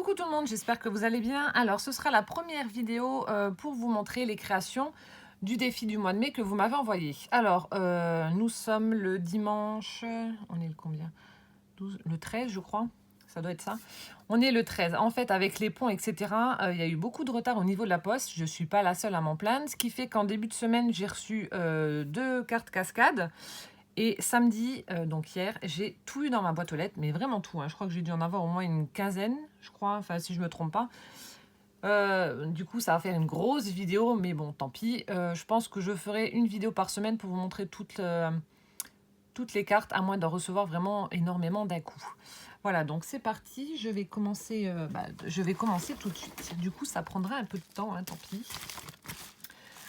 Coucou tout le monde, j'espère que vous allez bien. Alors, ce sera la première vidéo pour vous montrer les créations du défi du mois de mai que vous m'avez envoyé. Alors, nous sommes le dimanche, on est le combien? 12, le 13, je crois. Ça doit être ça. On est le 13. En fait, avec les ponts, etc., il y a eu beaucoup de retard au niveau de la poste. Je ne suis pas la seule à m'en plaindre. Ce qui fait qu'en début de semaine, j'ai reçu 2 cartes cascades. Et samedi, donc hier, j'ai tout eu dans ma boîte aux lettres, mais vraiment tout, hein. Je crois que j'ai dû en avoir au moins une quinzaine, je crois, enfin si je ne me trompe pas. Du coup, ça va faire une grosse vidéo, mais bon, tant pis. Je pense que je ferai une vidéo par semaine pour vous montrer toutes les cartes, à moins d'en recevoir vraiment énormément d'un coup. Voilà, donc c'est parti. Je vais commencer tout de suite. Du coup, ça prendra un peu de temps, hein, tant pis.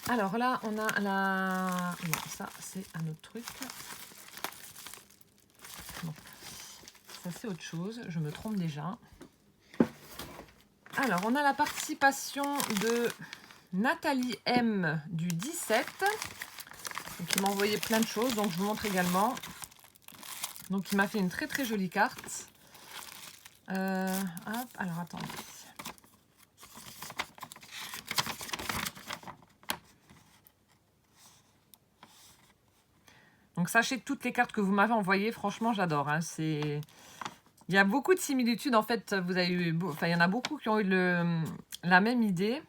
Alors là, on a la... Non, ça, c'est un autre truc. Bon, ça, c'est autre chose. Je me trompe déjà. Alors, on a la participation de Nathalie M du 17, qui m'a envoyé plein de choses. Donc, je vous montre également. Donc, il m'a fait une très, très jolie carte. Hop, alors, attendez. Donc, sachez que toutes les cartes que vous m'avez envoyées, franchement, j'adore. Hein. Il y a beaucoup de similitudes. En fait, vous avez eu... Enfin, il y en a beaucoup qui ont eu la même idée.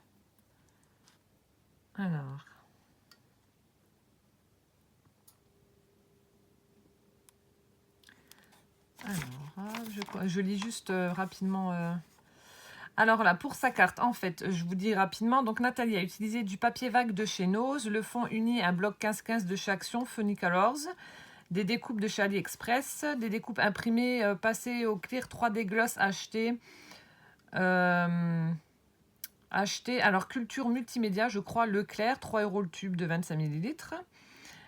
Alors... je lis juste rapidement. Alors là, pour sa carte, en fait, je vous dis rapidement. Donc, Nathalie a utilisé du papier vague de chez Nose, le fond uni à un bloc 15-15 de chez Action, Funny Colors, des découpes de chez AliExpress, des découpes imprimées passées au clear 3D gloss achetées. Alors, culture multimédia, je crois, Leclerc, 3 € le tube de 25 ml.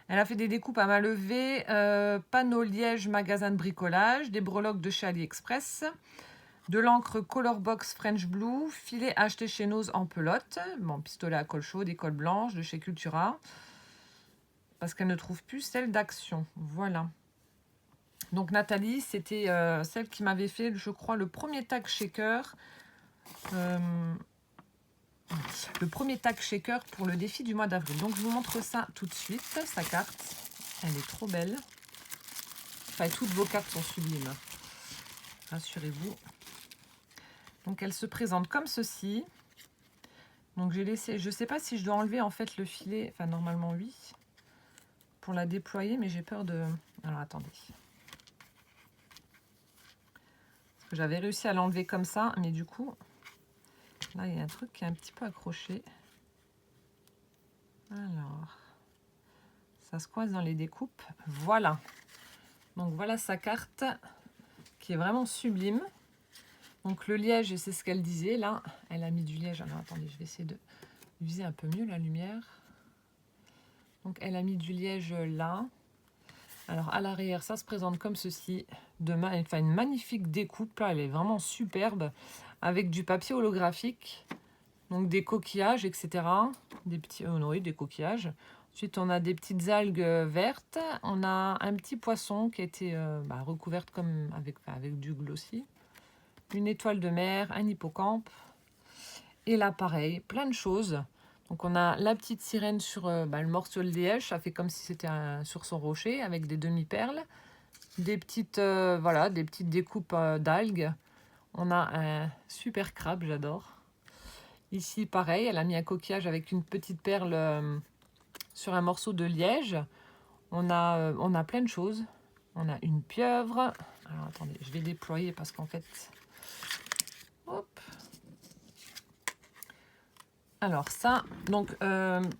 Elle a fait des découpes à main levée, panneaux liège, magasin de bricolage, des breloques de chez AliExpress, de l'encre Colorbox French Blue, filet acheté chez Nose en pelote, bon, pistolet à colle chaude, école blanche de chez Cultura, parce qu'elle ne trouve plus celle d'Action. Voilà. Donc Nathalie, c'était celle qui m'avait fait, je crois, le premier tag shaker. Le premier tag shaker pour le défi du mois d'avril. Donc je vous montre ça tout de suite. Sa carte, elle est trop belle. Enfin, toutes vos cartes sont sublimes. Rassurez-vous. Donc elle se présente comme ceci. Donc j'ai laissé, je ne sais pas si je dois enlever en fait le filet. Enfin normalement oui. Pour la déployer, mais j'ai peur de... Alors attendez. Parce que j'avais réussi à l'enlever comme ça, mais du coup, là il y a un truc qui est un petit peu accroché. Alors, ça se coince dans les découpes. Voilà. Donc voilà sa carte qui est vraiment sublime. Donc le liège, c'est ce qu'elle disait là. Elle a mis du liège. Alors attendez, je vais essayer de viser un peu mieux la lumière. Donc elle a mis du liège là. Alors à l'arrière, ça se présente comme ceci. Une magnifique découpe là, elle est vraiment superbe. Avec du papier holographique. Donc des coquillages, etc. Des petits, oui, des coquillages. Ensuite, on a des petites algues vertes. On a un petit poisson qui a été recouverte comme avec du glossy. Une étoile de mer, un hippocampe. Et là, pareil, plein de choses. Donc, on a la petite sirène sur le morceau de liège. Ça fait comme si c'était sur son rocher avec des demi-perles. Des petites, des petites découpes d'algues. On a un super crabe, j'adore. Ici, pareil, elle a mis un coquillage avec une petite perle sur un morceau de liège. On a plein de choses. On a une pieuvre. Alors, attendez, je vais déployer parce qu'en fait... Hop. Alors, ça, donc,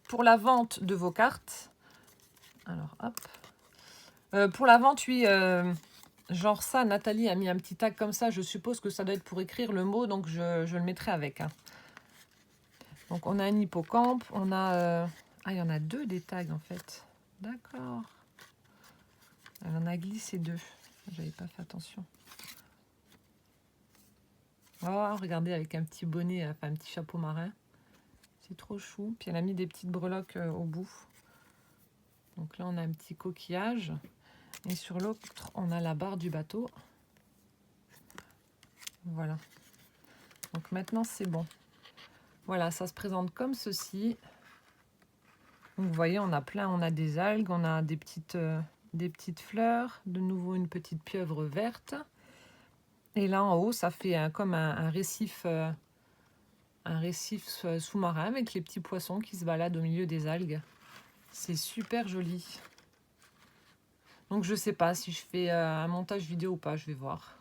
pour la vente de vos cartes... Alors, hop. Pour la vente, oui, genre ça, Nathalie a mis un petit tag comme ça. Je suppose que ça doit être pour écrire le mot, donc je le mettrai avec. Hein. Donc, on a un hippocampe. On a... Ah, il y en a 2 des tags, en fait. D'accord. Elle en a glissé 2. J'avais pas fait attention. Oh, regardez, avec un petit bonnet, enfin un petit chapeau marin. C'est trop chou. Puis elle a mis des petites breloques au bout. Donc là, on a un petit coquillage. Et sur l'autre, on a la barre du bateau. Voilà. Donc maintenant c'est bon. Voilà, ça se présente comme ceci. Donc vous voyez, on a plein, on a des algues, on a des petites fleurs, de nouveau une petite pieuvre verte. Et là en haut, ça fait comme un récif sous-marin avec les petits poissons qui se baladent au milieu des algues. C'est super joli. Donc je sais pas si je fais un montage vidéo ou pas, je vais voir.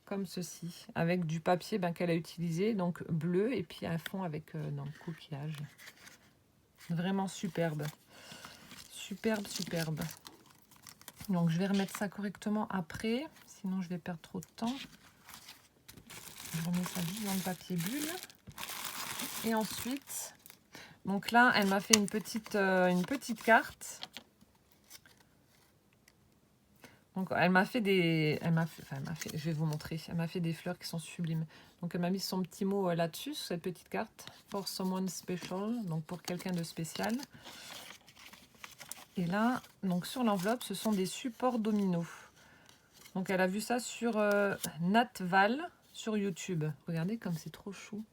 Comme ceci, avec du papier qu'elle a utilisé, donc bleu, et puis un fond avec coquillage. Vraiment superbe. Superbe, superbe. Donc je vais remettre ça correctement après, sinon je vais perdre trop de temps. Je remets ça juste dans le papier bulle. Et ensuite, donc là, elle m'a fait une petite carte. Donc elle m'a fait je vais vous montrer. Elle m'a fait des fleurs qui sont sublimes. Donc elle m'a mis son petit mot là-dessus, sur cette petite carte. For someone special, donc pour quelqu'un de spécial. Et là, donc sur l'enveloppe, ce sont des supports dominos. Donc elle a vu ça sur Nat Val sur YouTube. Regardez comme c'est trop chou.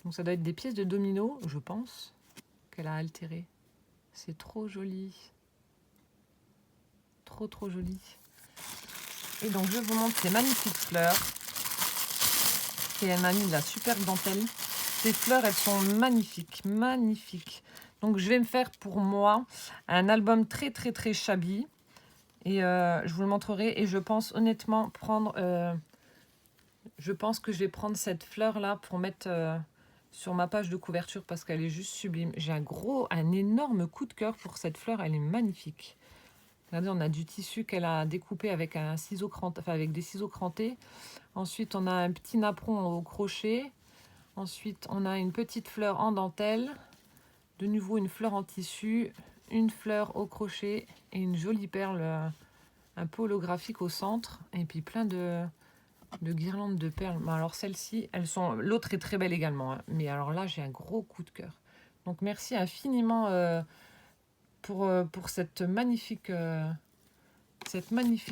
Donc ça doit être des pièces de dominos, je pense, qu'elle a altérées. C'est trop joli. Trop trop joli. Et donc je vous montre ces magnifiques fleurs. Et elle m'a mis de la superbe dentelle. Ces fleurs, elles sont magnifiques, magnifiques. Donc je vais me faire pour moi un album très très très shabby. Et je vous le montrerai. Et je pense honnêtement prendre... je pense que je vais prendre cette fleur là pour mettre sur ma page de couverture parce qu'elle est juste sublime. J'ai un énorme coup de cœur pour cette fleur. Elle est magnifique. Regardez, on a du tissu qu'elle a découpé avec un ciseau cranté, enfin avec des ciseaux crantés. Ensuite, on a un petit napperon au crochet. Ensuite, on a une petite fleur en dentelle. De nouveau, une fleur en tissu. Une fleur au crochet et une jolie perle un peu holographique au centre. Et puis plein de guirlandes de perles. Bon, alors celles-ci, l'autre est très belle également. Hein. Mais alors là, j'ai un gros coup de cœur. Donc merci infiniment pour cette magnifique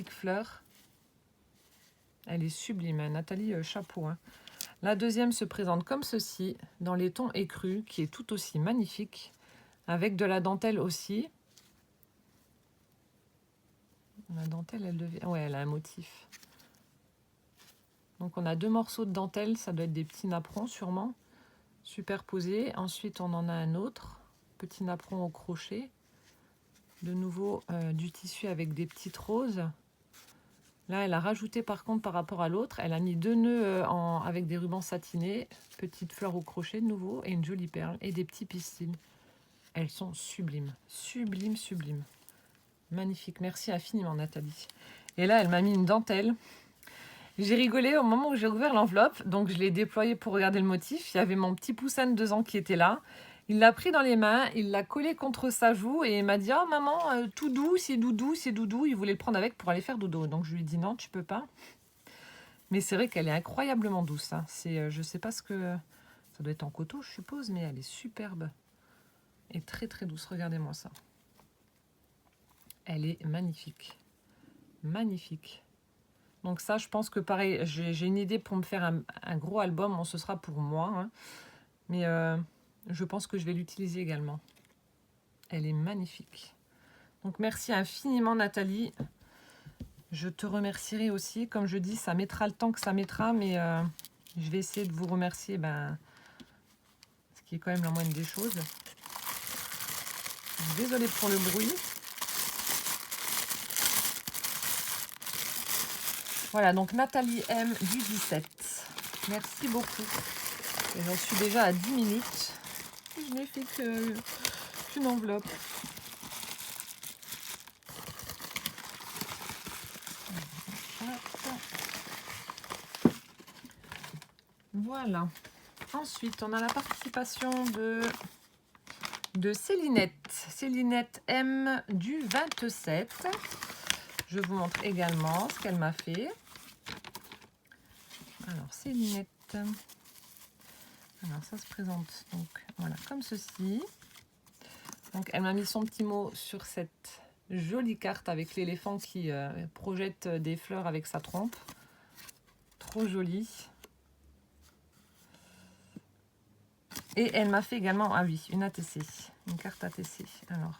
fleur. Elle est sublime, hein. Nathalie, chapeau. Hein. La deuxième se présente comme ceci, dans les tons écrus, qui est tout aussi magnifique, avec de la dentelle aussi. La dentelle, elle a un motif. Donc on a 2 morceaux de dentelle, ça doit être des petits napperons sûrement, superposés. Ensuite, on en a un autre, petit napperon au crochet. De nouveau, du tissu avec des petites roses. Là, elle a rajouté par contre par rapport à l'autre, elle a mis 2 nœuds avec des rubans satinés, petite fleur au crochet de nouveau, et une jolie perle, et des petits pistils. Elles sont sublimes, sublimes, sublimes. Magnifique, merci infiniment Nathalie. Et là, elle m'a mis une dentelle. J'ai rigolé au moment où j'ai ouvert l'enveloppe, donc je l'ai déployée pour regarder le motif. Il y avait mon petit poussin de 2 ans qui était là. Il l'a pris dans les mains, il l'a collé contre sa joue et il m'a dit « Oh maman, tout doux, c'est doudou, c'est doudou ». Il voulait le prendre avec pour aller faire dodo. Donc je lui ai dit « Non, tu peux pas ». Mais c'est vrai qu'elle est incroyablement douce. Hein. Je sais pas ce que... Ça doit être en coton, je suppose, mais elle est superbe. Et très très douce, regardez-moi ça. Elle est magnifique. Magnifique. Donc ça, je pense que pareil, j'ai une idée pour me faire un gros album. Bon, ce sera pour moi. Hein. Mais je pense que je vais l'utiliser également. Elle est magnifique. Donc merci infiniment Nathalie. Je te remercierai aussi. Comme je dis, ça mettra le temps que ça mettra. Mais je vais essayer de vous remercier. Ce qui est quand même la moindre des choses. Désolée pour le bruit. Voilà, donc Nathalie M du 17. Merci beaucoup. Et j'en suis déjà à 10 minutes. Je n'ai fait qu'une enveloppe. Voilà. Ensuite, on a la participation de Célinette. Célinette M du 27. Je vous montre également ce qu'elle m'a fait. Alors, Célinette. Alors, ça se présente donc voilà comme ceci. Donc, elle m'a mis son petit mot sur cette jolie carte avec l'éléphant qui projette des fleurs avec sa trompe. Trop jolie. Et elle m'a fait également, ah oui, une ATC, une carte ATC. Alors,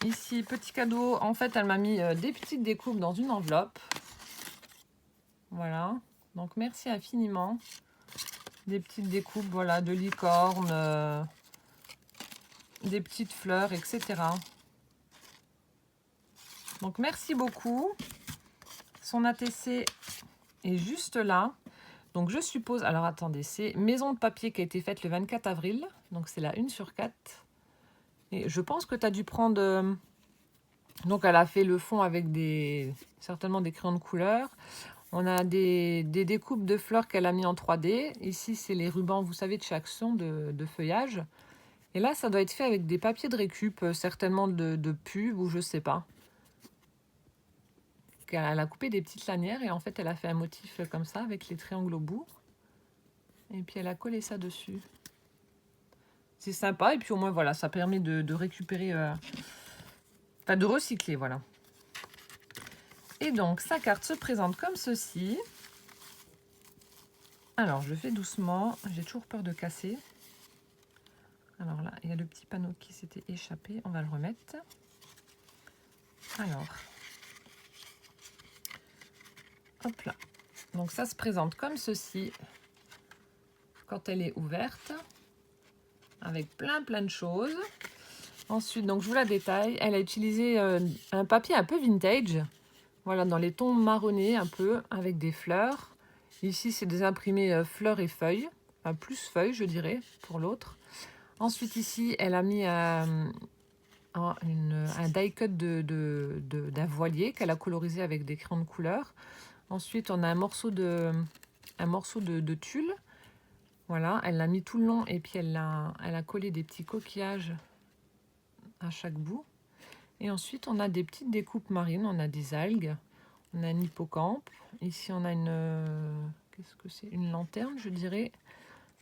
ici, petit cadeau. En fait, elle m'a mis des petites découpes dans une enveloppe. Voilà. Donc, merci infiniment. Des petites découpes, voilà, de licorne, des petites fleurs, etc. Donc, merci beaucoup. Son ATC est juste là. Donc, je suppose... Alors, attendez, c'est Maison de papier qui a été faite le 24 avril. Donc, c'est la 1/4. Et je pense que tu as dû prendre... Donc, elle a fait le fond avec certainement des crayons de couleur. On a des découpes de fleurs qu'elle a mis en 3D. Ici, c'est les rubans, vous savez, de chez Action de feuillage. Et là, ça doit être fait avec des papiers de récup, certainement de pub ou je sais pas. Elle a coupé des petites lanières et en fait, elle a fait un motif comme ça avec les triangles au bout. Et puis, elle a collé ça dessus. C'est sympa. Et puis, au moins, voilà, ça permet de récupérer... Enfin, de recycler, voilà. Et donc, sa carte se présente comme ceci. Alors, je fais doucement. J'ai toujours peur de casser. Alors là, il y a le petit panneau qui s'était échappé. On va le remettre. Alors, hop là. Donc, ça se présente comme ceci quand elle est ouverte. Avec plein de choses. Ensuite, donc je vous la détaille. Elle a utilisé un papier un peu vintage. Voilà, dans les tons marronnés un peu, avec des fleurs. Ici, c'est des imprimés fleurs et feuilles. Enfin, plus feuilles, je dirais, pour l'autre. Ensuite, ici, elle a mis un die cut d'un voilier qu'elle a colorisé avec des crayons de couleur. Ensuite, on a un morceau de tulle. Voilà, elle l'a mis tout le long et puis elle a collé des petits coquillages à chaque bout. Et ensuite, on a des petites découpes marines. On a des algues, on a un hippocampe. Ici, on a qu'est-ce que c'est? Une lanterne, je dirais.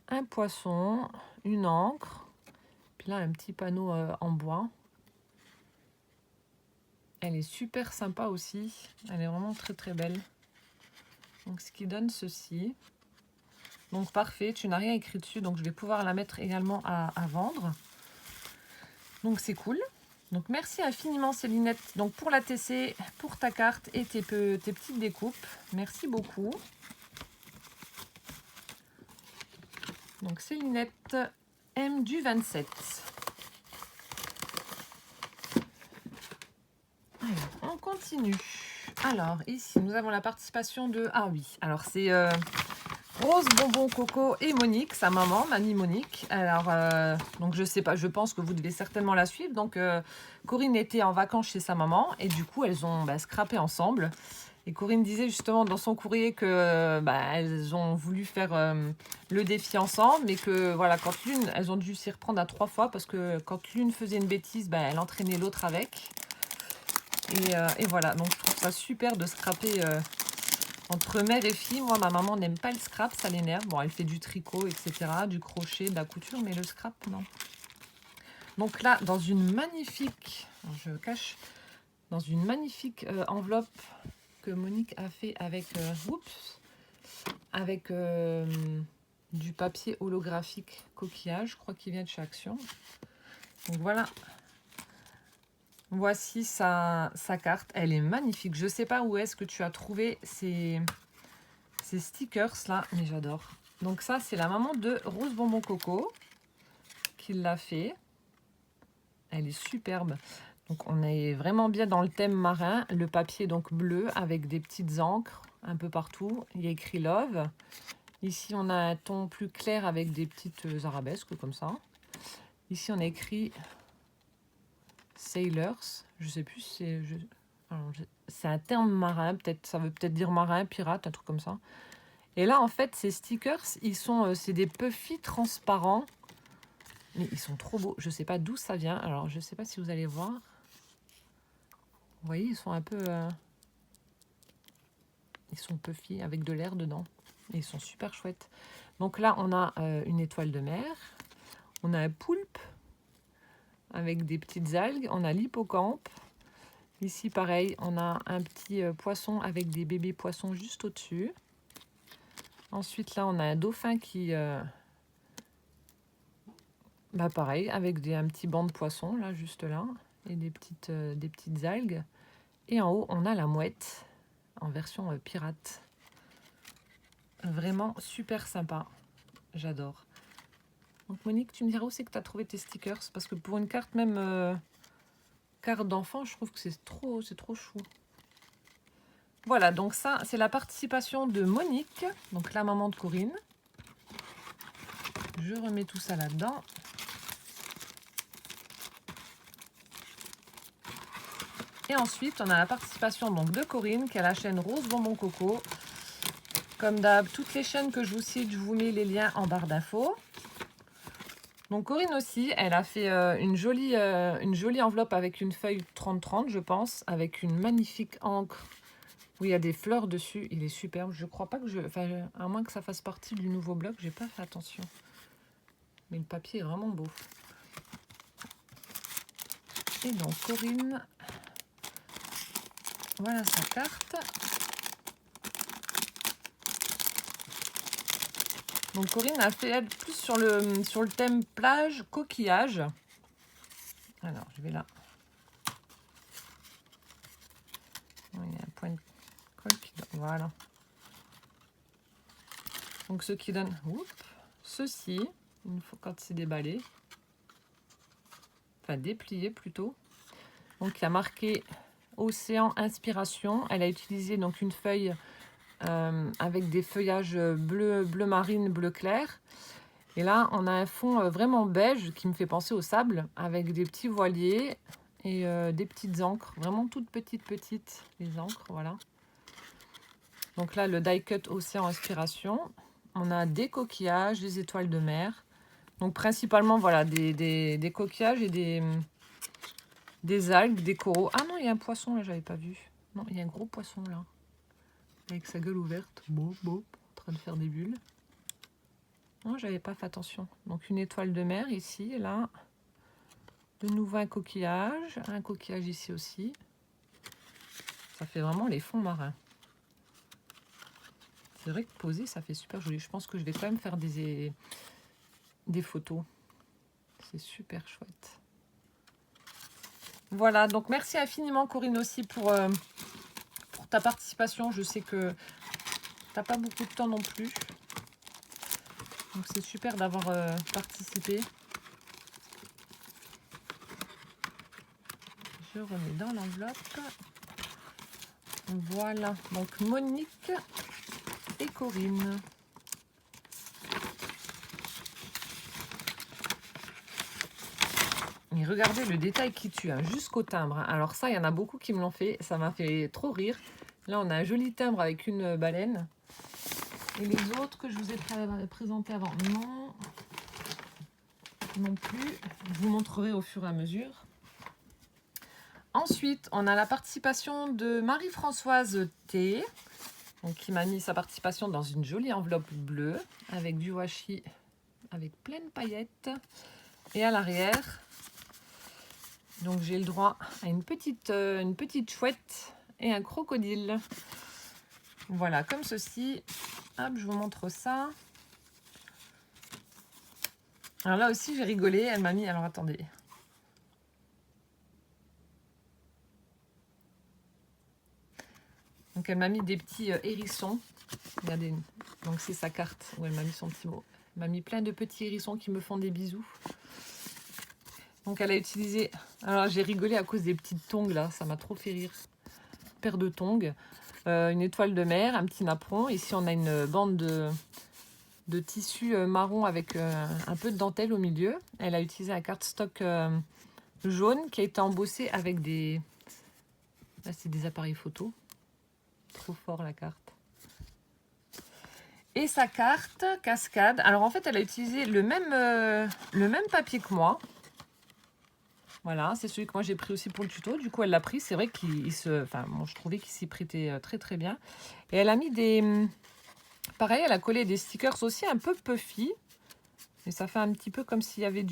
Un poisson, une encre. Puis là, un petit panneau en bois. Elle est super sympa aussi. Elle est vraiment très belle. Donc, ce qui donne ceci. Donc, parfait. Tu n'as rien écrit dessus. Donc, je vais pouvoir la mettre également à vendre. Donc, c'est cool. Donc, merci infiniment, Célinette. Donc, pour la TC, pour ta carte et tes petites découpes. Merci beaucoup. Donc, Célinette M du 27. Alors, on continue. Alors, ici, nous avons la participation de... Ah oui, alors c'est Rose, Bonbon, Coco et Monique, sa maman, mamie Monique. Alors, donc je sais pas, je pense que vous devez certainement la suivre. Donc, Corinne était en vacances chez sa maman et du coup, elles ont scrappé ensemble. Et Corinne disait justement dans son courrier que elles ont voulu faire le défi ensemble, mais que voilà, quand l'une, elles ont dû s'y reprendre à 3 fois parce que quand l'une faisait une bêtise, elle entraînait l'autre avec. Et voilà, donc je trouve ça super de scraper entre mère et fille. Moi, ma maman n'aime pas le scrap, ça l'énerve. Bon, elle fait du tricot, etc., du crochet, de la couture, mais le scrap, non. Donc là, dans une magnifique, je cache, dans une magnifique enveloppe que Monique a fait avec, avec du papier holographique coquillage, je crois qu'il vient de chez Action. Donc voilà. Voici sa carte, elle est magnifique. Je ne sais pas où est-ce que tu as trouvé ces stickers là, mais j'adore. Donc ça, c'est la maman de Rose Bonbon Coco qui l'a fait. Elle est superbe. Donc on est vraiment bien dans le thème marin. Le papier donc bleu avec des petites encres un peu partout. Il y a écrit Love. Ici, on a un ton plus clair avec des petites arabesques comme ça. Ici, on a écrit Sailors. Je sais plus si c'est un terme marin, peut-être ça veut peut-être dire marin, pirate, un truc comme ça. Et là, en fait, ces stickers, ils sont, c'est des puffy transparents, mais ils sont trop beaux. Je sais pas d'où ça vient. Alors, je sais pas si vous allez voir. Vous voyez, ils sont un peu, ils sont puffy avec de l'air dedans. Et ils sont super chouettes. Donc là, on a une étoile de mer. On a un poulpe avec des petites algues. On a l'hippocampe. Ici, pareil, on a un petit poisson avec des bébés poissons juste au-dessus. Ensuite, là, on a un dauphin qui Bah pareil, avec un petit banc de poisson, là, juste là, et des petites algues. Et en haut, on a la mouette, en version pirate. Vraiment super sympa. J'adore. Donc Monique, tu me diras où c'est que tu as trouvé tes stickers? Parce que pour une carte, même carte d'enfant, je trouve que c'est trop chou. Voilà, donc ça, c'est la participation de Monique, donc la maman de Corinne. Je remets tout ça là-dedans. Et ensuite, on a la participation donc de Corinne, qui a la chaîne Rose Bonbon Coco. Comme d'hab, toutes les chaînes que je vous cite, je vous mets les liens en barre d'infos. Donc Corinne aussi, elle a fait une jolie enveloppe avec une feuille 30-30, je pense, avec une magnifique encre où il y a des fleurs dessus. Il est superbe. Je crois pas que enfin, à moins que ça fasse partie du nouveau bloc, j'ai pas fait attention. Mais le papier est vraiment beau. Et donc Corinne, voilà sa carte. Donc Corinne a fait elle plus sur le thème plage, coquillage. Alors je vais là. Il y a un point de colle qui donne. Voilà. Donc ce qui donne ceci, une fois quand c'est déballé. Enfin déplié plutôt. Donc il y a marqué Océan Inspiration. Elle a utilisé donc une feuille avec des feuillages bleu marine, bleu clair. Et là, on a un fond vraiment beige qui me fait penser au sable, avec des petits voiliers et des petites encres, vraiment toutes petites, les encres, voilà. Donc là, le die cut Océan Inspiration. On a des coquillages, des étoiles de mer. Donc principalement, voilà, des coquillages et des algues, des coraux. Ah non, il y a un poisson là, j'avais pas vu. Non, il y a un gros poisson là, avec sa gueule ouverte, en train de faire des bulles. Non, j'avais pas fait attention. Donc une étoile de mer ici, et là. De nouveau un coquillage ici aussi. Ça fait vraiment les fonds marins. C'est vrai que poser, ça fait super joli. Je pense que je vais quand même faire des photos. C'est super chouette. Voilà, donc merci infiniment Corinne aussi pour ta participation. Je sais que t'as pas beaucoup de temps non plus. Donc c'est super d'avoir participé. Je remets dans l'enveloppe. Voilà, donc Monique et Corinne. Et regardez le détail qui tue, hein, jusqu'au timbre. Alors ça, il y en a beaucoup qui me l'ont fait. Ça m'a fait trop rire. Là, on a un joli timbre avec une baleine. Et les autres que je vous ai présentés avant, non plus. Je vous montrerai au fur et à mesure. Ensuite, on a la participation de Marie-Françoise T, donc, qui m'a mis sa participation dans une jolie enveloppe bleue avec du washi avec plein de paillettes. Et à l'arrière, donc j'ai le droit à une petite chouette et un crocodile. Voilà, comme ceci. Hop, je vous montre ça. Alors là aussi, j'ai rigolé. Elle m'a mis... Alors, attendez. Donc, elle m'a mis des petits hérissons. Regardez. Donc, c'est sa carte où elle m'a mis son petit mot. Elle m'a mis plein de petits hérissons qui me font des bisous. Donc, elle a utilisé... Alors, j'ai rigolé à cause des petites tongs, là. Ça m'a trop fait rire. Paire de tongs. Une étoile de mer, un petit napperon. Ici, on a une bande de tissu marron avec un peu de dentelle au milieu. Elle a utilisé un cardstock jaune qui a été embossé avec des... Là, c'est des appareils photo. Trop fort la carte. Et sa carte cascade. Alors en fait, elle a utilisé le même papier que moi. Voilà, c'est celui que moi j'ai pris aussi pour le tuto. Du coup, elle l'a pris. C'est vrai qu'il se... Enfin, bon, je trouvais qu'il s'y prêtait très très bien. Et elle a mis des... Pareil, elle a collé des stickers aussi un peu puffy. Et ça fait un petit peu comme s'il y avait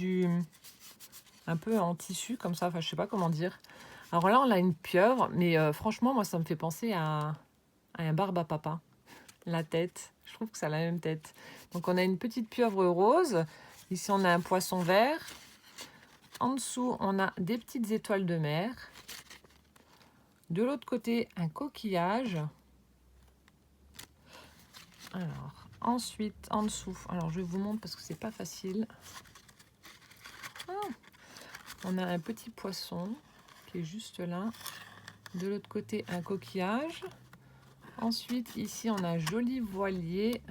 un peu en tissu, comme ça. Enfin, je sais pas comment dire. Alors là, on a une pieuvre. Mais franchement, moi, ça me fait penser à un barbe à papa. La tête. Je trouve que ça a la même tête. Donc, on a une petite pieuvre rose Ici, on a un poisson vert. En dessous, on a des petites étoiles de mer. De l'autre côté, un coquillage. Alors, ensuite, en dessous, alors je vous montre parce que c'est pas facile. On a un petit poisson qui est juste là. De l'autre côté, un coquillage. Ensuite, ici, on a un joli voilier.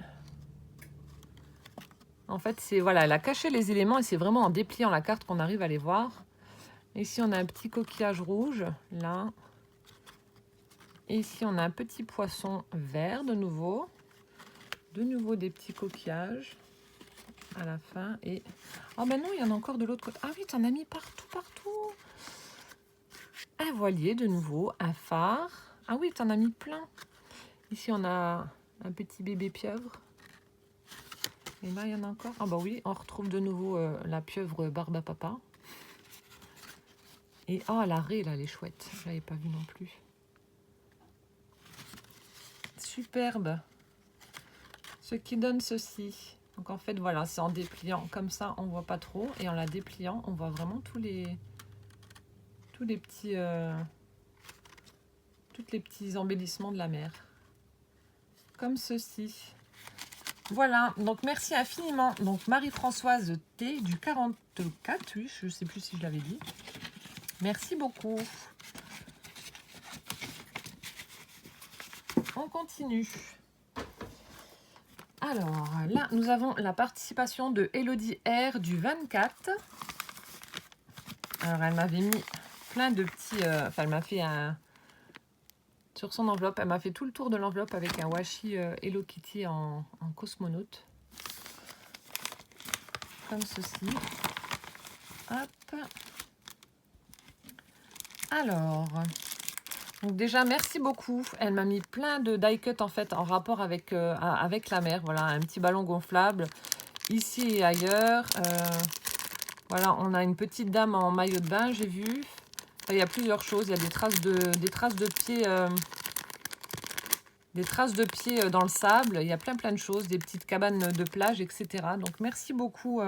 En fait, c'est voilà, elle a caché les éléments et c'est vraiment en dépliant la carte qu'on arrive à les voir. Ici, on a un petit coquillage rouge, là. Et ici, on a un petit poisson vert de nouveau. De nouveau, des petits coquillages à la fin. Et oh ben non, il y en a encore de l'autre côté. Ah oui, t'en as mis partout, partout. Un voilier de nouveau, un phare. Ah oui, t'en as mis plein. Ici, on a un petit bébé pieuvre. Et là, il y en a encore. Ah bah oui, on retrouve de nouveau la pieuvre barbe à papa. Et oh, la raie, là, elle est chouette. Je l'avais pas vue non plus. Superbe. Ce qui donne ceci. Donc en fait, voilà, c'est en dépliant. Comme ça, on voit pas trop. Et en la dépliant, on voit vraiment tous les petits... tous les petits embellissements de la mer. Comme ceci. Voilà, donc merci infiniment. Donc Marie-Françoise T du 44, oui, je ne sais plus si je l'avais dit. Merci beaucoup. On continue. Alors là, nous avons la participation de Elodie R du 24. Alors elle m'avait mis plein de petits... enfin, elle m'a fait un... Sur son enveloppe, elle m'a fait tout le tour de l'enveloppe avec un washi Hello Kitty en cosmonaute. Comme ceci. Hop. Alors, donc déjà, merci beaucoup. Elle m'a mis plein de die cut en fait en rapport avec, avec la mer. Voilà, un petit ballon gonflable ici et ailleurs. Voilà, on a une petite dame en maillot de bain, j'ai vu. Enfin, il y a plusieurs choses. Il y a des traces de pieds. Des traces de pieds dans le sable. Il y a plein de choses. Des petites cabanes de plage, etc. Donc, merci beaucoup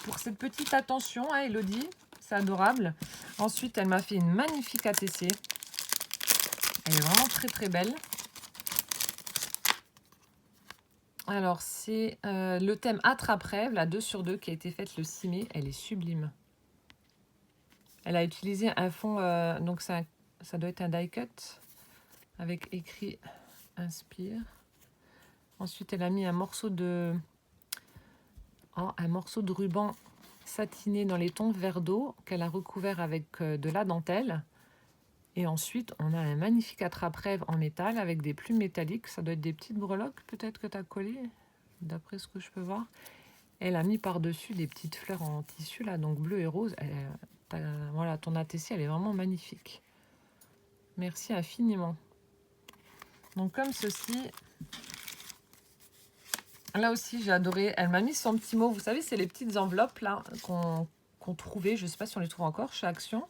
pour cette petite attention, hein, Elodie. C'est adorable. Ensuite, elle m'a fait une magnifique ATC. Elle est vraiment très belle. Alors, c'est le thème Attrape-rêve, la 2 sur 2 qui a été faite le 6 mai. Elle est sublime. Elle a utilisé un fond, donc ça doit être un die cut avec écrit Inspire. Ensuite, elle a mis un morceau de ruban satiné dans les tons vert d'eau qu'elle a recouvert avec de la dentelle. Et ensuite, on a un magnifique attrape-rêve en métal avec des plumes métalliques. Ça doit être des petites breloques peut-être que tu as collées, d'après ce que je peux voir. Elle a mis par-dessus des petites fleurs en tissu, là, donc bleu et rose. Voilà, ton ATC, elle est vraiment magnifique. Merci infiniment. Donc comme ceci. Là aussi, j'ai adoré. Elle m'a mis son petit mot. Vous savez, c'est les petites enveloppes là qu'on trouvait. Je ne sais pas si on les trouve encore chez Action.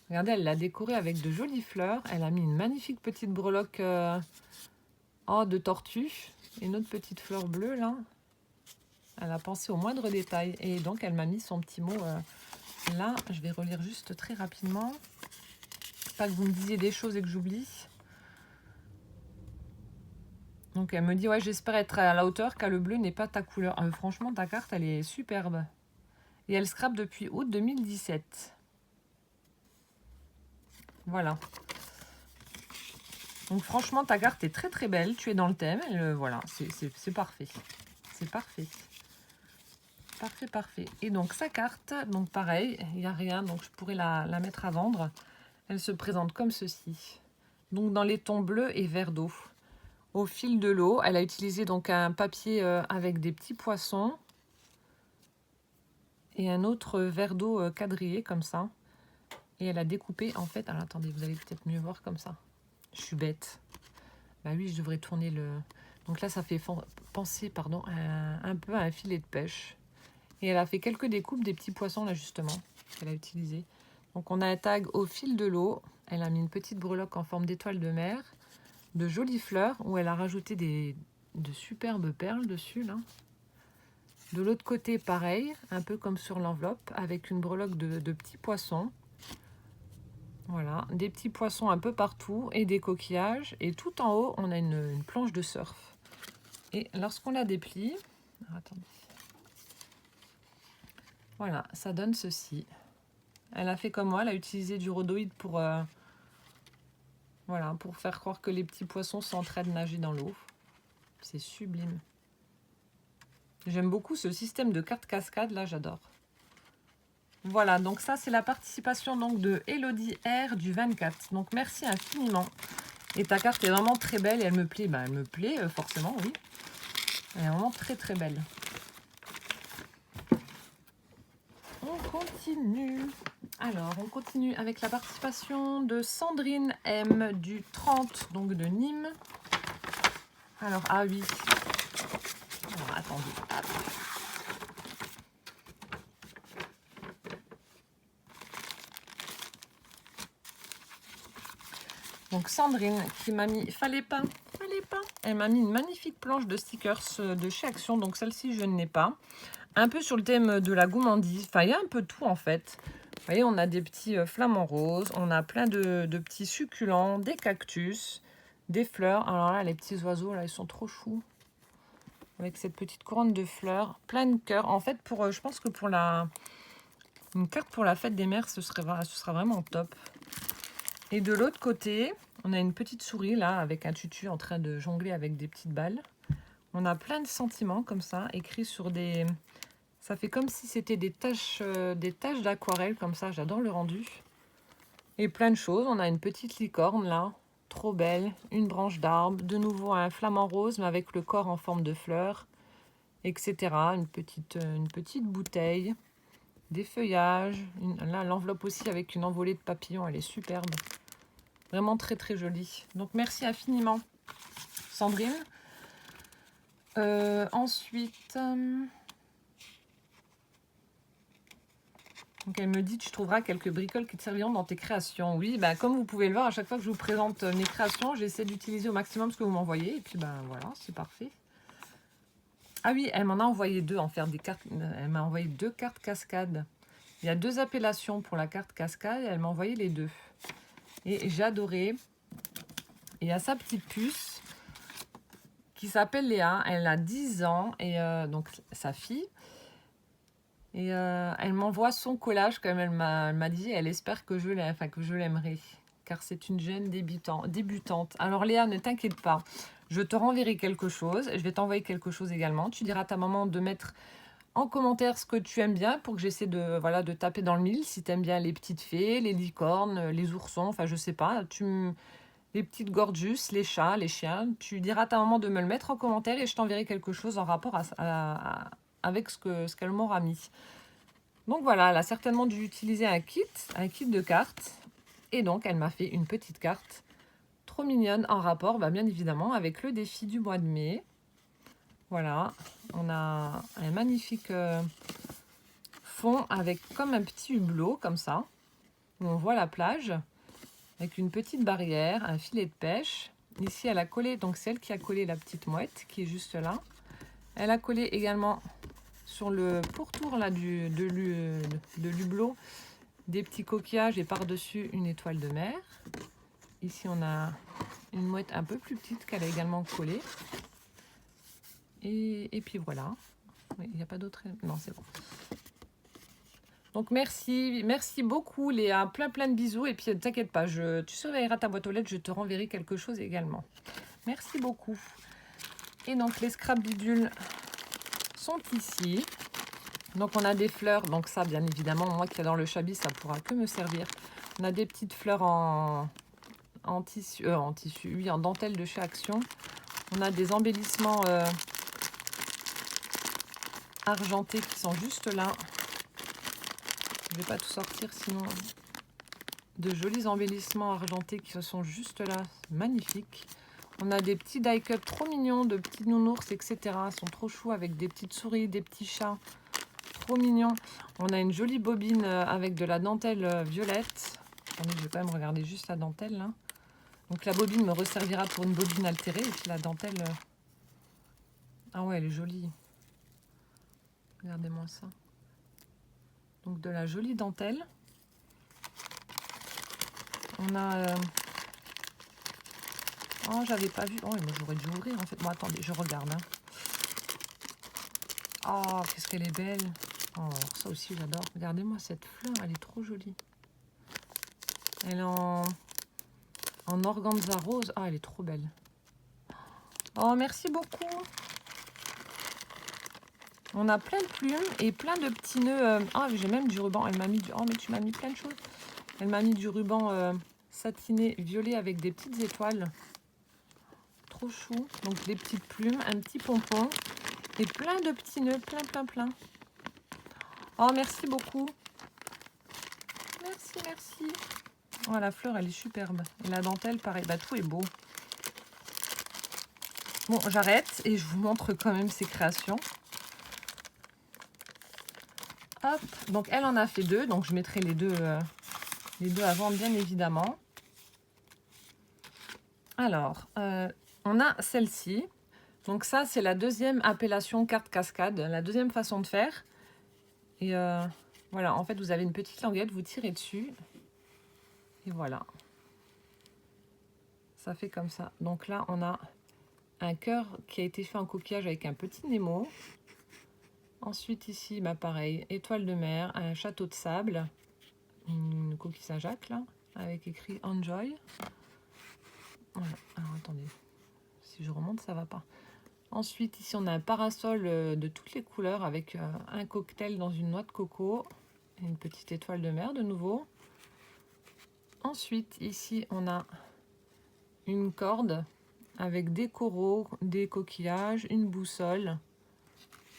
Regardez, elle l'a décoré avec de jolies fleurs. Elle a mis une magnifique petite breloque de tortue. Et une autre petite fleur bleue, là. Elle a pensé au moindre détail. Et donc, elle m'a mis son petit mot là. Je vais relire juste très rapidement. Pas que vous me disiez des choses et que j'oublie. Donc, elle me dit, ouais, j'espère être à la hauteur car le bleu n'est pas ta couleur. Franchement, ta carte, elle est superbe. Et elle scrape depuis août 2017. Voilà. Donc franchement, ta carte est très belle. Tu es dans le thème. Voilà, c'est parfait. C'est parfait. Parfait. Et donc sa carte, donc pareil, il n'y a rien. Donc je pourrais la mettre à vendre. Elle se présente comme ceci. Donc dans les tons bleus et vert d'eau. Au fil de l'eau, elle a utilisé donc un papier avec des petits poissons. Et un autre verre d'eau quadrillé comme ça. Et elle a découpé en fait... Alors attendez, vous allez peut-être mieux voir comme ça. Je suis bête. Bah oui, je devrais tourner le... Donc là, ça fait penser, pardon, un peu à un filet de pêche. Et elle a fait quelques découpes des petits poissons là justement qu'elle a utilisé. Donc on a un tag au fil de l'eau. Elle a mis une petite breloque en forme d'étoile de mer. De jolies fleurs où elle a rajouté de superbes perles dessus là. De l'autre côté, pareil, un peu comme sur l'enveloppe, avec une breloque de petits poissons. Voilà, des petits poissons un peu partout et des coquillages. Et tout en haut, on a une planche de surf. Et lorsqu'on la déplie, alors, attendez. Voilà, ça donne ceci. Elle a fait comme moi, elle a utilisé du rhodoïde pour, voilà, pour faire croire que les petits poissons sont en train de nager dans l'eau. C'est sublime. J'aime beaucoup ce système de cartes cascade, là, j'adore. Voilà, donc ça, c'est la participation donc, de Elodie R du 24. Donc, merci infiniment. Et ta carte est vraiment très belle et elle me plaît. Bah, elle me plaît, forcément, oui. Elle est vraiment très, très belle. On continue. Alors, on continue avec la participation de Sandrine M du 30, donc de Nîmes. Alors, ah oui. Alors, attendez. Hop. Donc, Sandrine qui m'a mis... Fallait pas. Elle m'a mis une magnifique planche de stickers de chez Action. Donc, celle-ci, je ne l'ai pas. Un peu sur le thème de la gourmandise. Enfin, il y a un peu tout, en fait. Vous voyez, on a des petits flamants roses. On a plein de petits succulents, des cactus, des fleurs. Alors là, les petits oiseaux, là, ils sont trop choux. Avec cette petite couronne de fleurs, plein de cœurs. En fait, pour, je pense que pour une carte pour la fête des mères, ce sera vraiment top. Et de l'autre côté, on a une petite souris là, avec un tutu en train de jongler avec des petites balles. On a plein de sentiments comme ça, écrits sur des... Ça fait comme si c'était des taches d'aquarelle comme ça. J'adore le rendu. Et plein de choses. On a une petite licorne là, trop belle. Une branche d'arbre. De nouveau un flamant rose, mais avec le corps en forme de fleur, etc. Une petite bouteille. Des feuillages. Là, l'enveloppe aussi avec une envolée de papillons. Elle est superbe. Vraiment très très jolie. Donc merci infiniment, Sandrine. Ensuite... Donc elle me dit, tu trouveras quelques bricoles qui te serviront dans tes créations. Oui, bah, comme vous pouvez le voir, à chaque fois que je vous présente mes créations, j'essaie d'utiliser au maximum ce que vous m'envoyez. Et puis, ben voilà, c'est parfait. Ah oui, elle m'en a envoyé deux, en faire des cartes. Elle m'a envoyé 2 cartes cascades. Il y a 2 appellations pour la carte cascade et elle m'a envoyé les 2. Et j'ai adoré. Et il y a sa petite puce qui s'appelle Léa. Elle a 10 ans et donc sa fille. Et elle m'envoie son collage, comme elle m'a dit, elle espère que je l'aimerai, car c'est une jeune débutante. Alors Léa, ne t'inquiète pas, je te renverrai quelque chose, je vais t'envoyer quelque chose également. Tu diras à ta maman de mettre en commentaire ce que tu aimes bien, pour que j'essaie de taper dans le mille, si tu aimes bien les petites fées, les licornes, les oursons, enfin je sais pas, les petites gorgeous, les chats, les chiens. Tu diras à ta maman de me le mettre en commentaire et je t'enverrai quelque chose en rapport avec ce qu'elle m'aura mis. Donc voilà, elle a certainement dû utiliser un kit de cartes. Et donc, elle m'a fait une petite carte trop mignonne en rapport, bien évidemment, avec le défi du mois de mai. Voilà, on a un magnifique fond avec comme un petit hublot, comme ça, où on voit la plage, avec une petite barrière, un filet de pêche. Ici, elle a collé, donc c'est elle qui a collé la petite mouette, qui est juste là. Elle a collé également sur le pourtour là, de l'hublot des petits coquillages et par-dessus une étoile de mer. Ici, on a une mouette un peu plus petite qu'elle a également collée. Et puis voilà. Il n'y a pas d'autre... Non, c'est bon. Donc merci beaucoup Léa, plein de bisous. Et puis t'inquiète pas, tu surveilleras ta boîte aux lettres, je te renverrai quelque chose également. Merci beaucoup. Et donc les scrap bidules sont ici. Donc on a des fleurs, donc ça bien évidemment, moi qui adore le chablis, ça pourra que me servir. On a des petites fleurs en tissu, oui, en dentelle de chez Action. On a des embellissements argentés qui sont juste là. Je ne vais pas tout sortir sinon. De jolis embellissements argentés qui sont juste là, magnifiques. On a des petits die-cut trop mignons, de petits nounours, etc. Ils sont trop choux avec des petites souris, des petits chats. Trop mignon. On a une jolie bobine avec de la dentelle violette. Attendez, je vais quand même regarder juste la dentelle là. Donc la bobine me resservira pour une bobine altérée. Et puis la dentelle... Ah ouais, elle est jolie. Regardez-moi ça. Donc de la jolie dentelle. On a... Oh, j'avais pas vu. Oh, moi j'aurais dû ouvrir en fait. Bon, attendez, je regarde. Hein. Oh, qu'est-ce qu'elle est belle. Oh, ça aussi j'adore. Regardez-moi cette fleur, elle est trop jolie. Elle est en organza rose. Ah, elle est trop belle. Oh, merci beaucoup. On a plein de plumes et plein de petits nœuds. Ah, j'ai même du ruban. Elle m'a mis du... Oh, mais tu m'as mis plein de choses. Elle m'a mis du ruban satiné violet avec des petites étoiles. Trop chou. Donc des petites plumes, un petit pompon et plein de petits nœuds. Plein. Oh, merci beaucoup. Merci. Oh, la fleur, elle est superbe. Et la dentelle, pareil. Bah, tout est beau. Bon, j'arrête et je vous montre quand même ses créations. Hop. Donc, elle en a fait 2. Donc, je mettrai les deux à vendre, bien évidemment. Alors, on a celle-ci. Donc, ça, c'est la deuxième appellation carte cascade. La deuxième façon de faire. Et voilà, en fait, vous avez une petite languette. Vous tirez dessus. Et voilà. Ça fait comme ça. Donc là, on a un cœur qui a été fait en coquillage avec un petit Nemo. Ensuite, ici, bah pareil, étoile de mer, un château de sable, une coquille Saint-Jacques, là, avec écrit Enjoy. Voilà. Alors, attendez. Si je remonte, ça va pas. Ensuite, ici, on a un parasol de toutes les couleurs avec un cocktail dans une noix de coco et une petite étoile de mer de nouveau. Ensuite, ici, on a une corde avec des coraux, des coquillages, une boussole.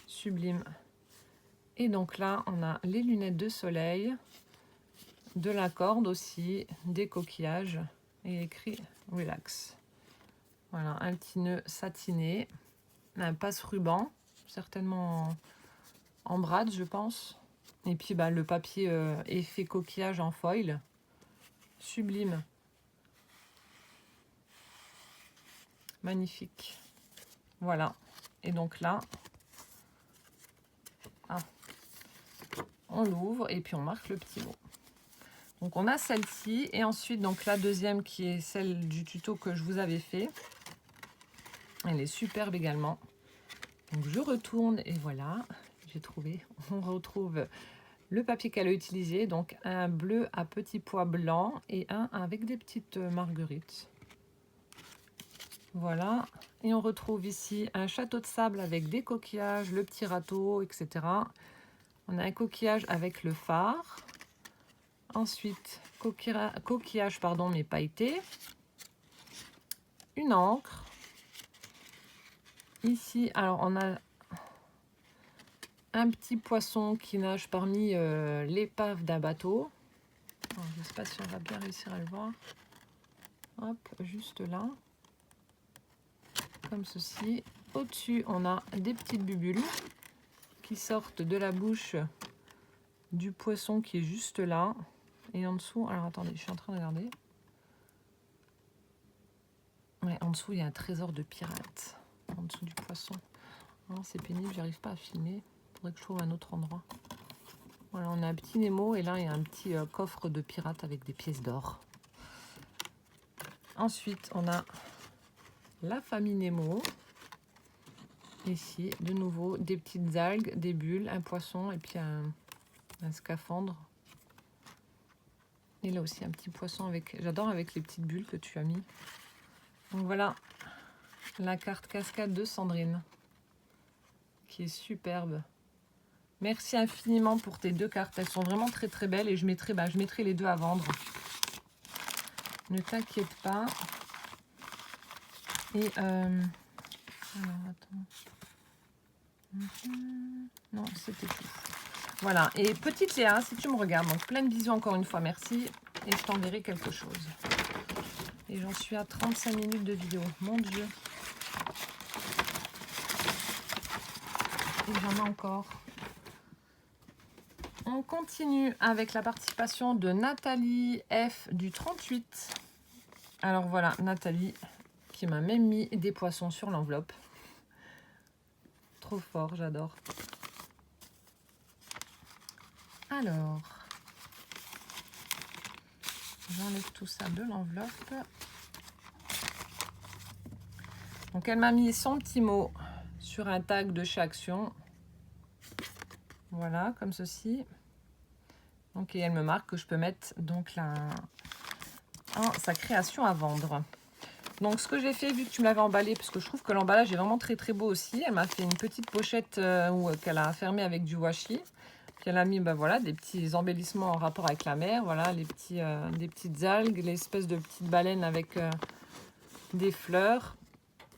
Sublime. Et donc là, on a les lunettes de soleil, de la corde aussi, des coquillages et écrit Relax. Voilà, un petit nœud satiné, un passe-ruban, certainement en brade, je pense. Et puis bah, le papier effet coquillage en foil. Sublime. Magnifique. Voilà. Et donc là, on l'ouvre et puis on marque le petit mot. Donc on a celle-ci et ensuite donc la deuxième qui est celle du tuto que je vous avais fait. Elle est superbe également. Donc je retourne et voilà, j'ai trouvé. On retrouve le papier qu'elle a utilisé, donc un bleu à petits pois blancs et un avec des petites marguerites. Voilà, et on retrouve ici un château de sable avec des coquillages, le petit râteau, etc. On a un coquillage avec le phare. Ensuite, coquillage, pardon, mais pailleté. Une encre. Ici, alors on a un petit poisson qui nage parmi l'épave d'un bateau. Alors, je ne sais pas si on va bien réussir à le voir. Hop, juste là. Comme ceci. Au-dessus, on a des petites bubules qui sortent de la bouche du poisson qui est juste là. Et en dessous, alors attendez, je suis en train de regarder. Ouais, en dessous, il y a un trésor de pirate. En dessous du poisson. C'est pénible, j'arrive pas à filmer. Il faudrait que je trouve un autre endroit. Voilà, on a un petit Nemo et là, il y a un petit coffre de pirate avec des pièces d'or. Ensuite, on a la famille Nemo. Ici, de nouveau, des petites algues, des bulles, un poisson et puis un scaphandre. Et là aussi, un petit poisson avec... J'adore avec les petites bulles que tu as mis. Donc voilà, la carte cascade de Sandrine, qui est superbe. Merci infiniment pour tes 2 cartes. Elles sont vraiment très très belles et je mettrai les 2 à vendre. Ne t'inquiète pas. Et alors, attends. Non, c'était tout. Voilà. Et petite Léa, si tu me regardes, donc plein de bisous encore une fois, merci. Et je t'enverrai quelque chose. Et j'en suis à 35 minutes de vidéo. Mon Dieu. Et j'en ai encore. On continue avec la participation de Nathalie F du 38. Alors voilà, Nathalie qui m'a même mis des poissons sur l'enveloppe. Trop fort, j'adore. Alors, j'enlève tout ça de l'enveloppe. Donc, elle m'a mis son petit mot sur un tag de chez Action. Voilà, comme ceci. Donc, et elle me marque que je peux mettre donc sa création à vendre. Donc, ce que j'ai fait, vu que tu me l'avais emballé, parce que je trouve que l'emballage est vraiment très très beau aussi, elle m'a fait une petite pochette qu'elle a fermée avec du washi. Puis elle a mis voilà, des petits embellissements en rapport avec la mer. Voilà, des petites algues, l'espèce de petites baleines avec des fleurs.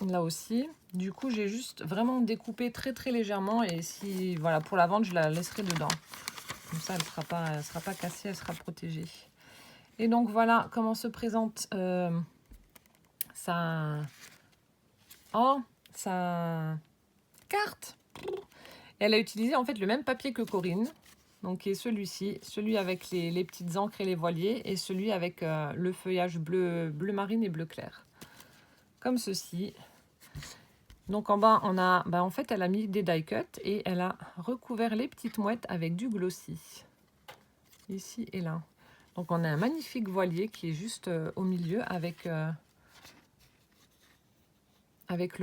Là aussi. Du coup, j'ai juste vraiment découpé très très légèrement. Et si, voilà, pour la vente, je la laisserai dedans. Comme ça, elle sera pas cassée, elle sera protégée. Et donc, voilà comment se présente sa carte. Elle a utilisé en fait le même papier que Corinne, donc qui est celui-ci, celui avec les petites encres et les voiliers, et celui avec le feuillage bleu marine et bleu clair, comme ceci. Donc en bas, on a, en fait, elle a mis des die cuts et elle a recouvert les petites mouettes avec du glossy, ici et là. Donc on a un magnifique voilier qui est juste au milieu avec le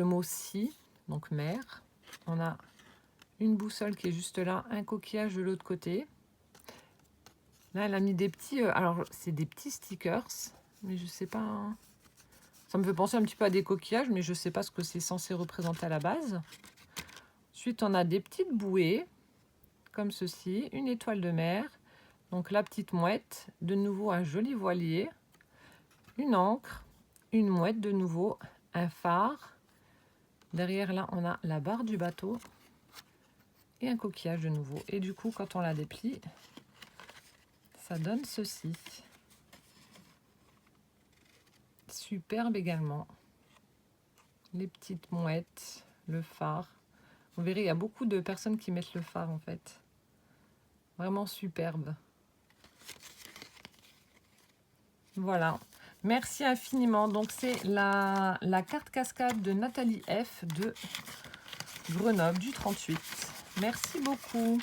mot si, donc mer. On a une boussole qui est juste là, un coquillage de l'autre côté. Là, elle a mis des petits... alors, c'est des petits stickers, mais je sais pas... Hein. Ça me fait penser un petit peu à des coquillages, mais je sais pas ce que c'est censé représenter à la base. Ensuite, on a des petites bouées, comme ceci. Une étoile de mer. Donc, la petite mouette. De nouveau, un joli voilier. Une encre. Une mouette de nouveau. Un phare. Derrière, là, on a la barre du bateau. Et un coquillage de nouveau. Et du coup, quand on la déplie, ça donne ceci. Superbe également. Les petites mouettes, le phare. Vous verrez, il y a beaucoup de personnes qui mettent le phare en fait. Vraiment superbe. Voilà. Merci infiniment. Donc c'est la carte cascade de Nathalie F de Grenoble du 38. Merci beaucoup.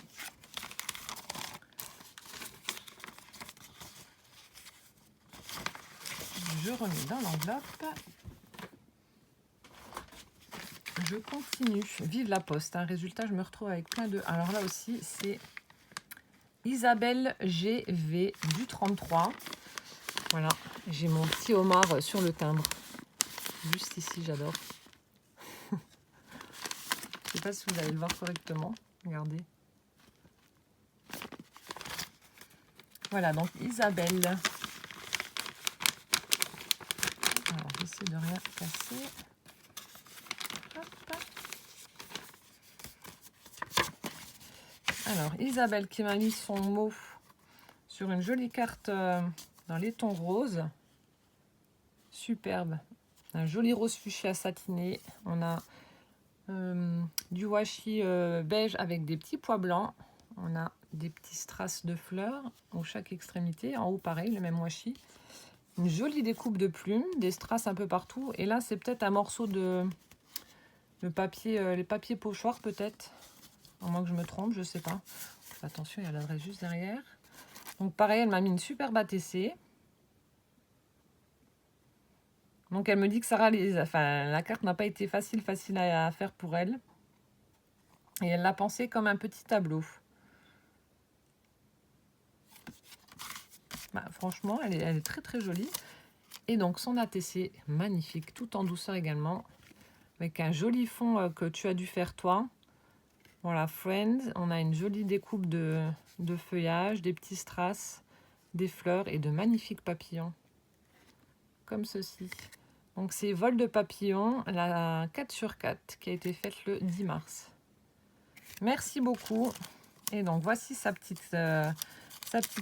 Je remets dans l'enveloppe. Je continue. Vive la poste. Hein. Résultat, je me retrouve avec plein de... Alors là aussi, c'est Isabelle GV du 33. Voilà. J'ai mon petit homard sur le timbre. Juste ici, j'adore. Je ne sais pas si vous allez le voir correctement. Regardez. Voilà, donc Isabelle. Alors, j'essaie de rien casser. Hop. Alors, Isabelle qui m'a mis son mot sur une jolie carte dans les tons roses. Superbe. Un joli rose fuchsia satiné. On a du washi beige avec des petits pois blancs. On a des petits strass de fleurs à chaque extrémité. En haut, pareil, le même washi. Une jolie découpe de plumes, des strass un peu partout. Et là, c'est peut-être un morceau de papier, les papiers pochoirs peut-être. À moins que je me trompe, je sais pas. Attention, il y a l'adresse juste derrière. Donc pareil, elle m'a mis une superbe ATC. Donc elle me dit que Sarah, la carte n'a pas été facile à faire pour elle. Et elle l'a pensé comme un petit tableau. Franchement, elle est très très jolie. Et donc son ATC, magnifique, tout en douceur également. Avec un joli fond que tu as dû faire toi. Voilà, Friends. On a une jolie découpe de feuillage, des petits strass, des fleurs et de magnifiques papillons. Comme ceci. Donc c'est Vol de papillons, la 4x4 qui a été faite le 10 mars. Merci beaucoup. Et donc voici sa petite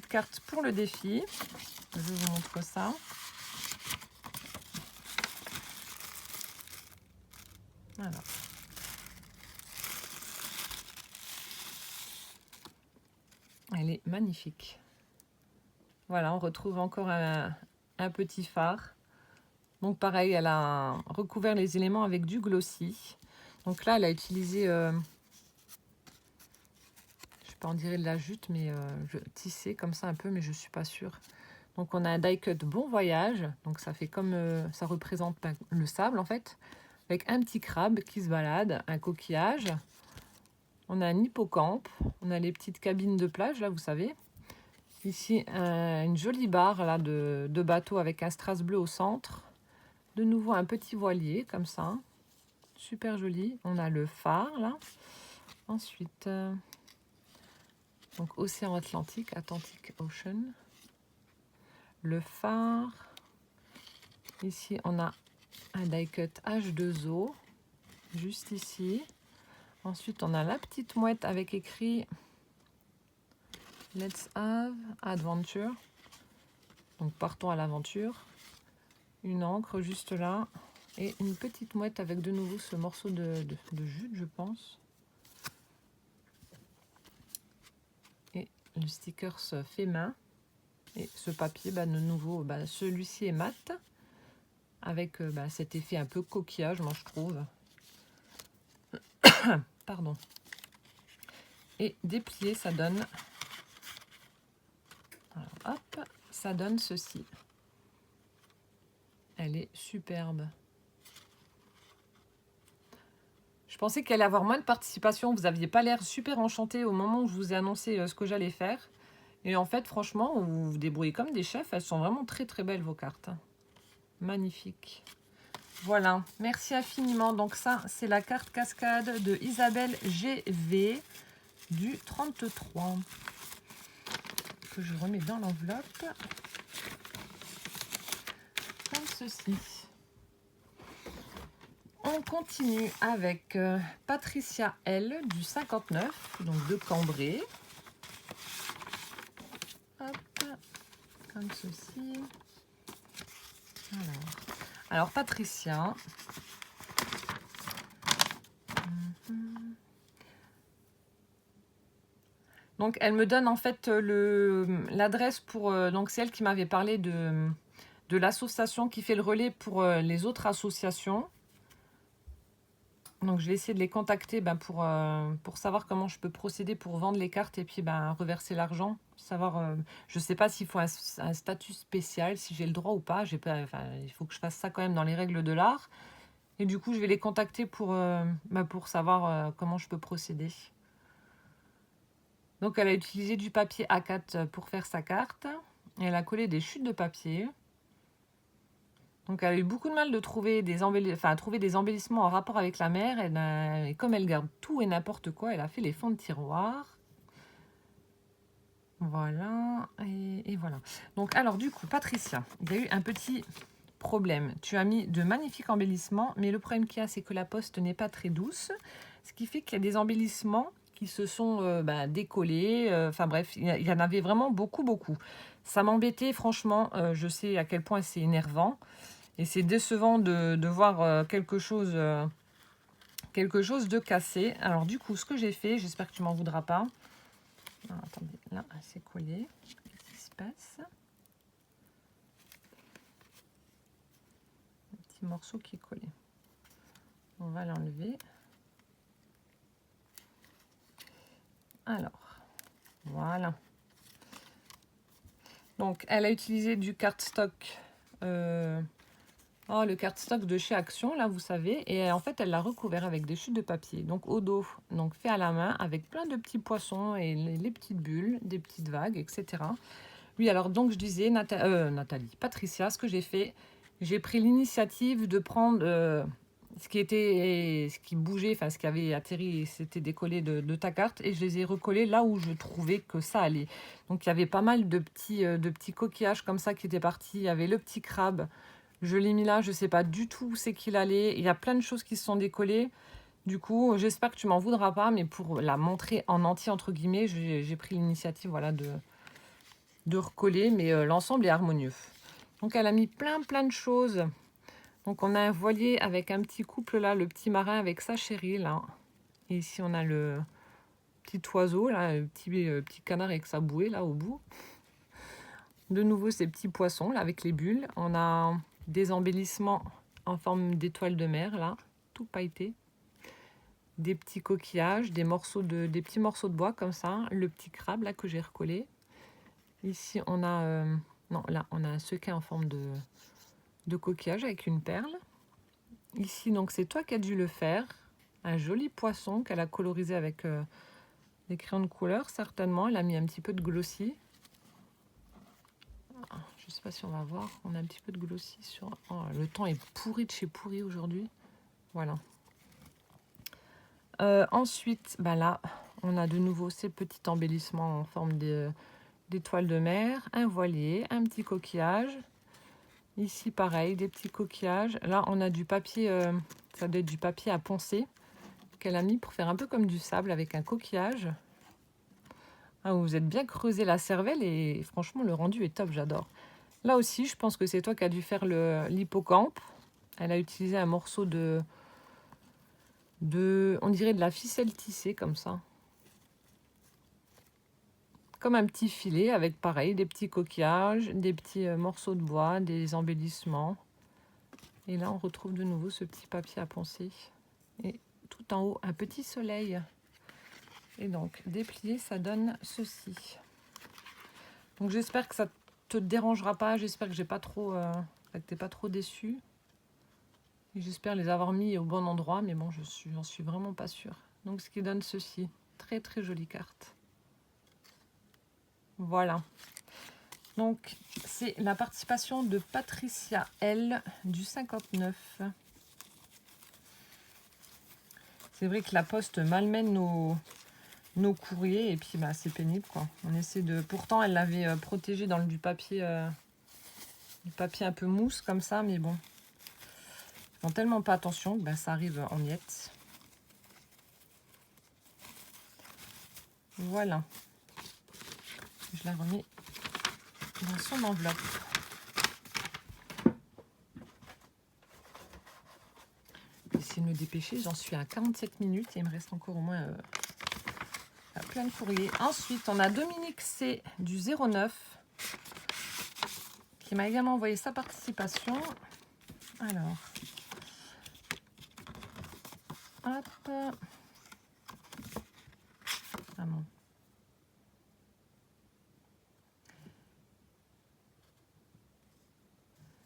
carte pour le défi. Je vous montre ça. Voilà. Elle est magnifique. Voilà, on retrouve encore un petit phare. Donc pareil, elle a recouvert les éléments avec du glossy. Donc là, elle a utilisé... je sais On dirait de la jute, mais tissée comme ça un peu, mais je suis pas sûre. Donc on a un die cut Bon Voyage, donc ça fait comme ça représente le sable en fait, avec un petit crabe qui se balade, un coquillage. On a un hippocampe, on a les petites cabines de plage là, vous savez. Ici une jolie barre là de bateau avec un strass bleu au centre. De nouveau un petit voilier comme ça, super joli. On a le phare là. Ensuite donc océan Atlantique, Atlantic Ocean. Le phare. Ici, on a un die cut H2O, juste ici. Ensuite, on a la petite mouette avec écrit Let's have adventure. Donc, partons à l'aventure. Une encre juste là. Et une petite mouette avec de nouveau ce morceau de jute, je pense. Et le sticker fait main. Et ce papier, de nouveau, celui-ci est mat. Avec cet effet un peu coquillage, moi je trouve. Pardon. Et déplié, ça donne... Alors, hop, ça donne ceci. Elle est superbe. Je pensais qu'elle allait avoir moins de participation. Vous n'aviez pas l'air super enchanté au moment où je vous ai annoncé ce que j'allais faire. Et en fait, franchement, vous vous débrouillez comme des chefs. Elles sont vraiment très très belles, vos cartes. Magnifique. Voilà, merci infiniment. Donc ça, c'est la carte cascade de Isabelle GV du 33. Que je remets dans l'enveloppe. Comme ceci. On continue avec Patricia L du 59, donc de Cambrai. Hop, comme ceci. Alors Patricia. Donc elle me donne en fait l'adresse pour... donc c'est elle qui m'avait parlé de l'association qui fait le relais pour les autres associations. Donc je vais essayer de les contacter pour savoir comment je peux procéder pour vendre les cartes et puis reverser l'argent. Savoir, je ne sais pas s'il faut un statut spécial, si j'ai le droit ou pas. Il faut que je fasse ça quand même dans les règles de l'art. Et du coup, je vais les contacter pour savoir comment je peux procéder. Donc elle a utilisé du papier A4 pour faire sa carte. Et elle a collé des chutes de papier. Donc elle a eu beaucoup de mal de trouver des embellissements en rapport avec la mer. Et comme elle garde tout et n'importe quoi, elle a fait les fonds de tiroir. Voilà. Et voilà. Donc alors du coup, Patricia, il y a eu un petit problème. Tu as mis de magnifiques embellissements, mais le problème qu'il y a, c'est que la poste n'est pas très douce. Ce qui fait qu'il y a des embellissements qui se sont décollés. Enfin bref, il y en avait vraiment beaucoup, beaucoup. Ça m'embêtait, franchement. Je sais à quel point c'est énervant. Et c'est décevant de voir quelque chose de cassé. Alors du coup, ce que j'ai fait, j'espère que tu m'en voudras pas. Alors, attendez, là, c'est collé. Qu'est-ce qui se passe? Un petit morceau qui est collé. On va l'enlever. Alors, voilà. Donc, elle a utilisé du cardstock. Le cardstock de chez Action, là, vous savez. Et en fait, elle l'a recouvert avec des chutes de papier. Donc, au dos, donc fait à la main, avec plein de petits poissons et les petites bulles, des petites vagues, etc. Oui, alors, donc, je disais, Patricia, ce que j'ai fait, j'ai pris l'initiative de prendre ce qui bougeait, enfin, ce qui avait atterri et s'était décollé de ta carte, et je les ai recollés là où je trouvais que ça allait. Donc, il y avait pas mal de petits coquillages comme ça qui étaient partis. Il y avait le petit crabe. Je l'ai mis là, je ne sais pas du tout où c'est qu'il allait. Il y a plein de choses qui se sont décollées. Du coup, j'espère que tu m'en voudras pas, mais pour la montrer en entier, entre guillemets, j'ai pris l'initiative de recoller, mais l'ensemble est harmonieux. Donc, elle a mis plein de choses. Donc, on a un voilier avec un petit couple là, le petit marin avec sa chérie là. Et ici, on a le petit oiseau là, le petit canard avec sa bouée là au bout. De nouveau, ces petits poissons là avec les bulles. On a des embellissements en forme d'étoile de mer là, tout pailleté. des petits coquillages, des petits morceaux de bois comme ça, le petit crabe là que j'ai recollé. Ici on a non là on a un sequin en forme de coquillage avec une perle. Ici donc c'est toi qui as dû le faire, un joli poisson qu'elle a colorisé avec des crayons de couleur certainement. Elle a mis un petit peu de glossy. Je sais pas si on va voir, on a un petit peu de glossy sur... Oh, le temps est pourri de chez pourri aujourd'hui. Voilà. Ensuite, ben là, on a de nouveau ces petits embellissements en forme d'étoiles de mer, un voilier, un petit coquillage. Ici, pareil, des petits coquillages. Là, on a du papier, ça doit être du papier à poncer, qu'elle a mis pour faire un peu comme du sable avec un coquillage. Ah, vous êtes bien creusé la cervelle et franchement, le rendu est top, j'adore. Là aussi, je pense que c'est toi qui as dû faire l'hippocampe. Elle a utilisé un morceau on dirait de la ficelle tissée comme ça. Comme un petit filet avec pareil, des petits coquillages, des petits morceaux de bois, des embellissements. Et là, on retrouve de nouveau ce petit papier à poncer. Et tout en haut, un petit soleil. Et donc, déplié, ça donne ceci. Donc, j'espère que ça te dérangera pas. J'espère que que t'es pas trop déçu. J'espère les avoir mis au bon endroit, mais bon, j'en suis vraiment pas sûre. Donc, ce qui donne ceci. Très, très jolie carte. Voilà. Donc, c'est la participation de Patricia L du 59. C'est vrai que la poste malmène nos courriers et puis bah, c'est pénible, quoi. On essaie de... Pourtant, elle l'avait protégé dans du papier un peu mousse comme ça, mais bon. Ils font tellement pas attention que bah, ça arrive en miettes. Voilà. Je la remets dans son enveloppe. Je vais essayer de me dépêcher. J'en suis à 47 minutes et il me reste encore au moins plein de courriers. Ensuite, on a Dominique C du 09 qui m'a également envoyé sa participation. Alors, hop. Ah non.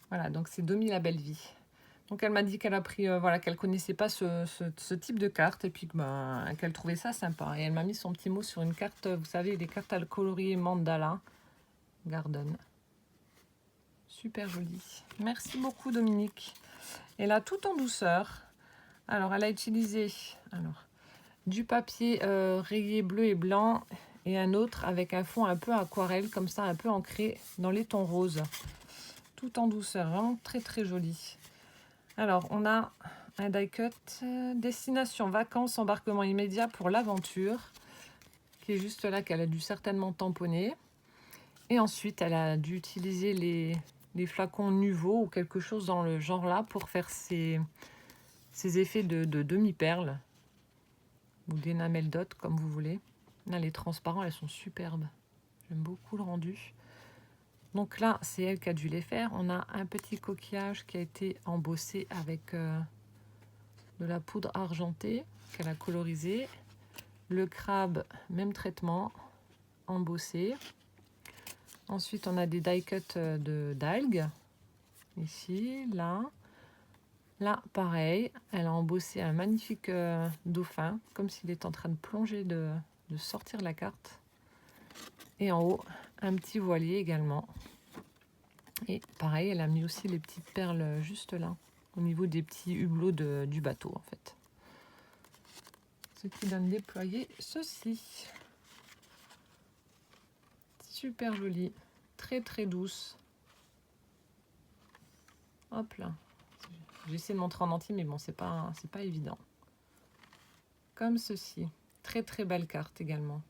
Voilà, donc c'est Domi la belle vie. Donc elle m'a dit qu'elle a pris, voilà, qu'elle connaissait pas ce type de carte et puis qu'elle trouvait ça sympa. Et elle m'a mis son petit mot sur une carte, vous savez, des cartes à colorier mandala garden. Super joli. Merci beaucoup Dominique. Et là, tout en douceur. Alors, elle a utilisé du papier rayé bleu et blanc et un autre avec un fond un peu aquarelle, comme ça, un peu ancré dans les tons roses. Tout en douceur, vraiment très très joli. Alors, on a un die cut, destination vacances, embarquement immédiat pour l'aventure, qui est juste là, qu'elle a dû certainement tamponner. Et ensuite, elle a dû utiliser les flacons Nuvo ou quelque chose dans le genre là pour faire ces effets de demi-perles ou d'énamel dot, comme vous voulez. Là, les transparents, elles sont superbes. J'aime beaucoup le rendu. Donc là, c'est elle qui a dû les faire. On a un petit coquillage qui a été embossé avec de la poudre argentée qu'elle a colorisé. Le crabe, même traitement, embossé. Ensuite, on a des die cuts d'algues. Ici, là. Là, pareil, elle a embossé un magnifique dauphin, comme s'il était en train de plonger, de sortir la carte. Et en haut, un petit voilier également. Et pareil, elle a mis aussi les petites perles juste là, au niveau des petits hublots du bateau, en fait. Ce qui donne déployer ceci. Super joli, très très douce. Hop là. J'essaie de montrer en entier, mais bon, c'est pas évident. Comme ceci. Très très belle carte également.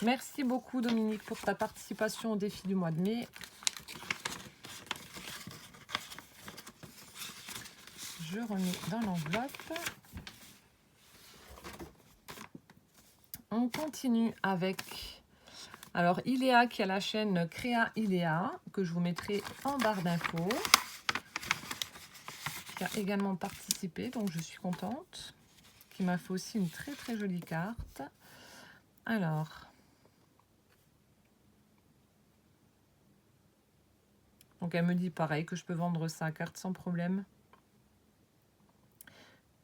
Merci beaucoup Dominique pour ta participation au défi du mois de mai. Je remets dans l'enveloppe. On continue avec alors Iléa qui a la chaîne Créa Iléa, que je vous mettrai en barre d'infos, qui a également participé, donc je suis contente, qui m'a fait aussi une très très jolie carte. Alors, donc elle me dit pareil que je peux vendre sa carte sans problème.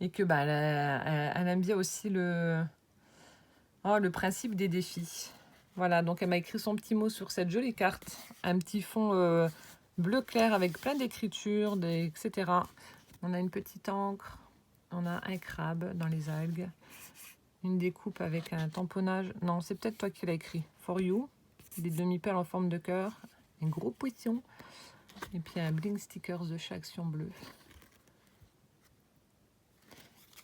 Et que bah, elle aime bien aussi le principe des défis. Voilà, donc elle m'a écrit son petit mot sur cette jolie carte. Un petit fond bleu clair avec plein d'écritures, etc. On a une petite encre, on a un crabe dans les algues, une découpe avec un tamponnage. Non, c'est peut-être toi qui l'as écrit. For you, des demi-perles en forme de cœur, un gros poisson, et puis un bling stickers de chez Action Bleue.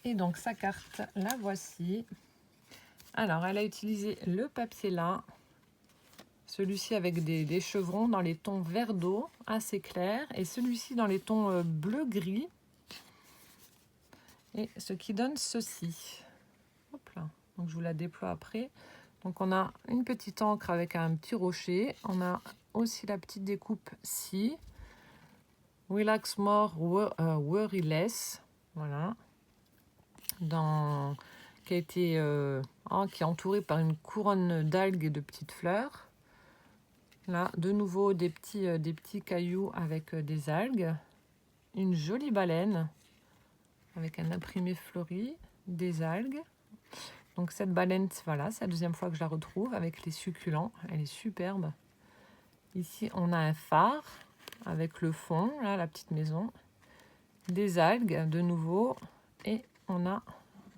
Et donc sa carte, la voici. Alors, elle a utilisé le papier là, celui-ci avec des chevrons dans les tons vert d'eau, assez clairs, et celui-ci dans les tons bleu-gris. Et ce qui donne ceci. Hop là. Donc, je vous la déploie après. Donc, on a une petite encre avec un petit rocher. On a aussi la petite découpe ci. Relax more, worry less. Voilà. Qui a été qui est entouré par une couronne d'algues et de petites fleurs. Là, de nouveau, des petits cailloux avec des algues. Une jolie baleine avec un imprimé fleuri, des algues. Donc cette baleine, voilà, c'est la deuxième fois que je la retrouve avec les succulents. Elle est superbe. Ici, on a un phare avec le fond, là, la petite maison. Des algues, de nouveau. Et on a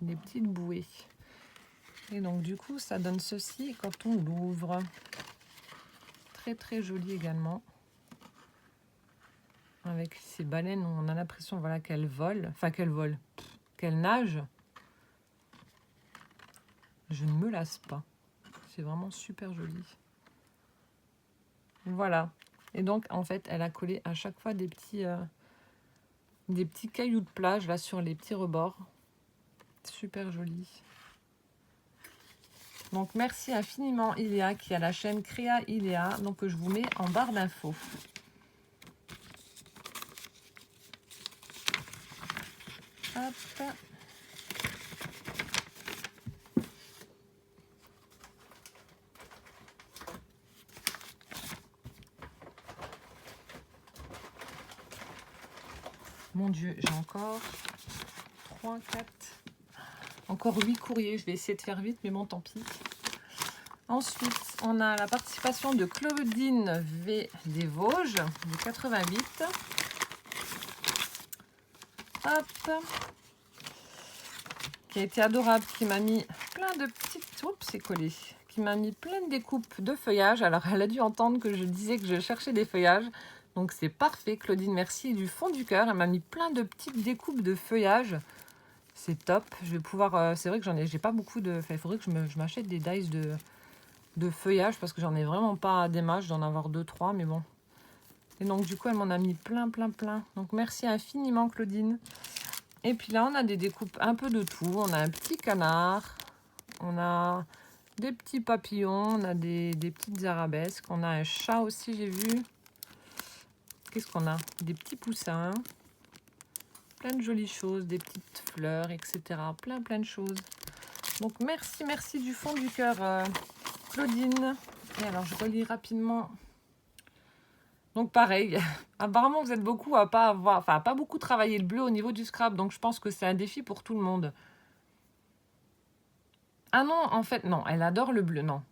des petites bouées. Et donc, du coup, ça donne ceci quand on l'ouvre. Très, très joli également. Avec ces baleines, on a l'impression voilà, qu'elles volent. Enfin, qu'elles nagent. Je ne me lasse pas. C'est vraiment super joli. Voilà. Et donc, en fait, elle a collé à chaque fois des petits cailloux de plage là sur les petits rebords. Super joli. Donc, merci infiniment Iléa qui a la chaîne Créa Iléa. Donc, je vous mets en barre d'infos. Hop. Mon Dieu, j'ai encore 3, 4, encore 8 courriers. Je vais essayer de faire vite, mais bon, tant pis. Ensuite, on a la participation de Claudine V des Vosges, de 88. Hop. Qui a été adorable, qui m'a mis plein de petites... Oups, c'est collé. Qui m'a mis plein de découpes de feuillages. Alors, elle a dû entendre que je disais que je cherchais des feuillages. Donc, c'est parfait, Claudine, merci du fond du cœur. Elle m'a mis plein de petites découpes de feuillages. C'est top. Je vais pouvoir... c'est vrai que j'ai pas beaucoup de... Enfin, il faudrait que je m'achète des dies de feuillage parce que j'en ai vraiment pas des masses. D'en avoir 2-3, mais bon. Et donc, du coup, elle m'en a mis plein, plein, plein. Donc, merci infiniment, Claudine. Et puis là, on a des découpes un peu de tout. On a un petit canard. On a des petits papillons. On a des petites arabesques. On a un chat aussi, j'ai vu. Qu'est-ce qu'on a? Des petits poussins. Plein de jolies choses. Des petites fleurs, etc. Plein, plein de choses. Donc, merci du fond du cœur, Claudine. Et alors, je relis rapidement. Donc, pareil. Apparemment, vous êtes beaucoup à pas beaucoup travailler le bleu au niveau du scrap. Donc, je pense que c'est un défi pour tout le monde. Ah non, en fait, non. Elle adore le bleu, non.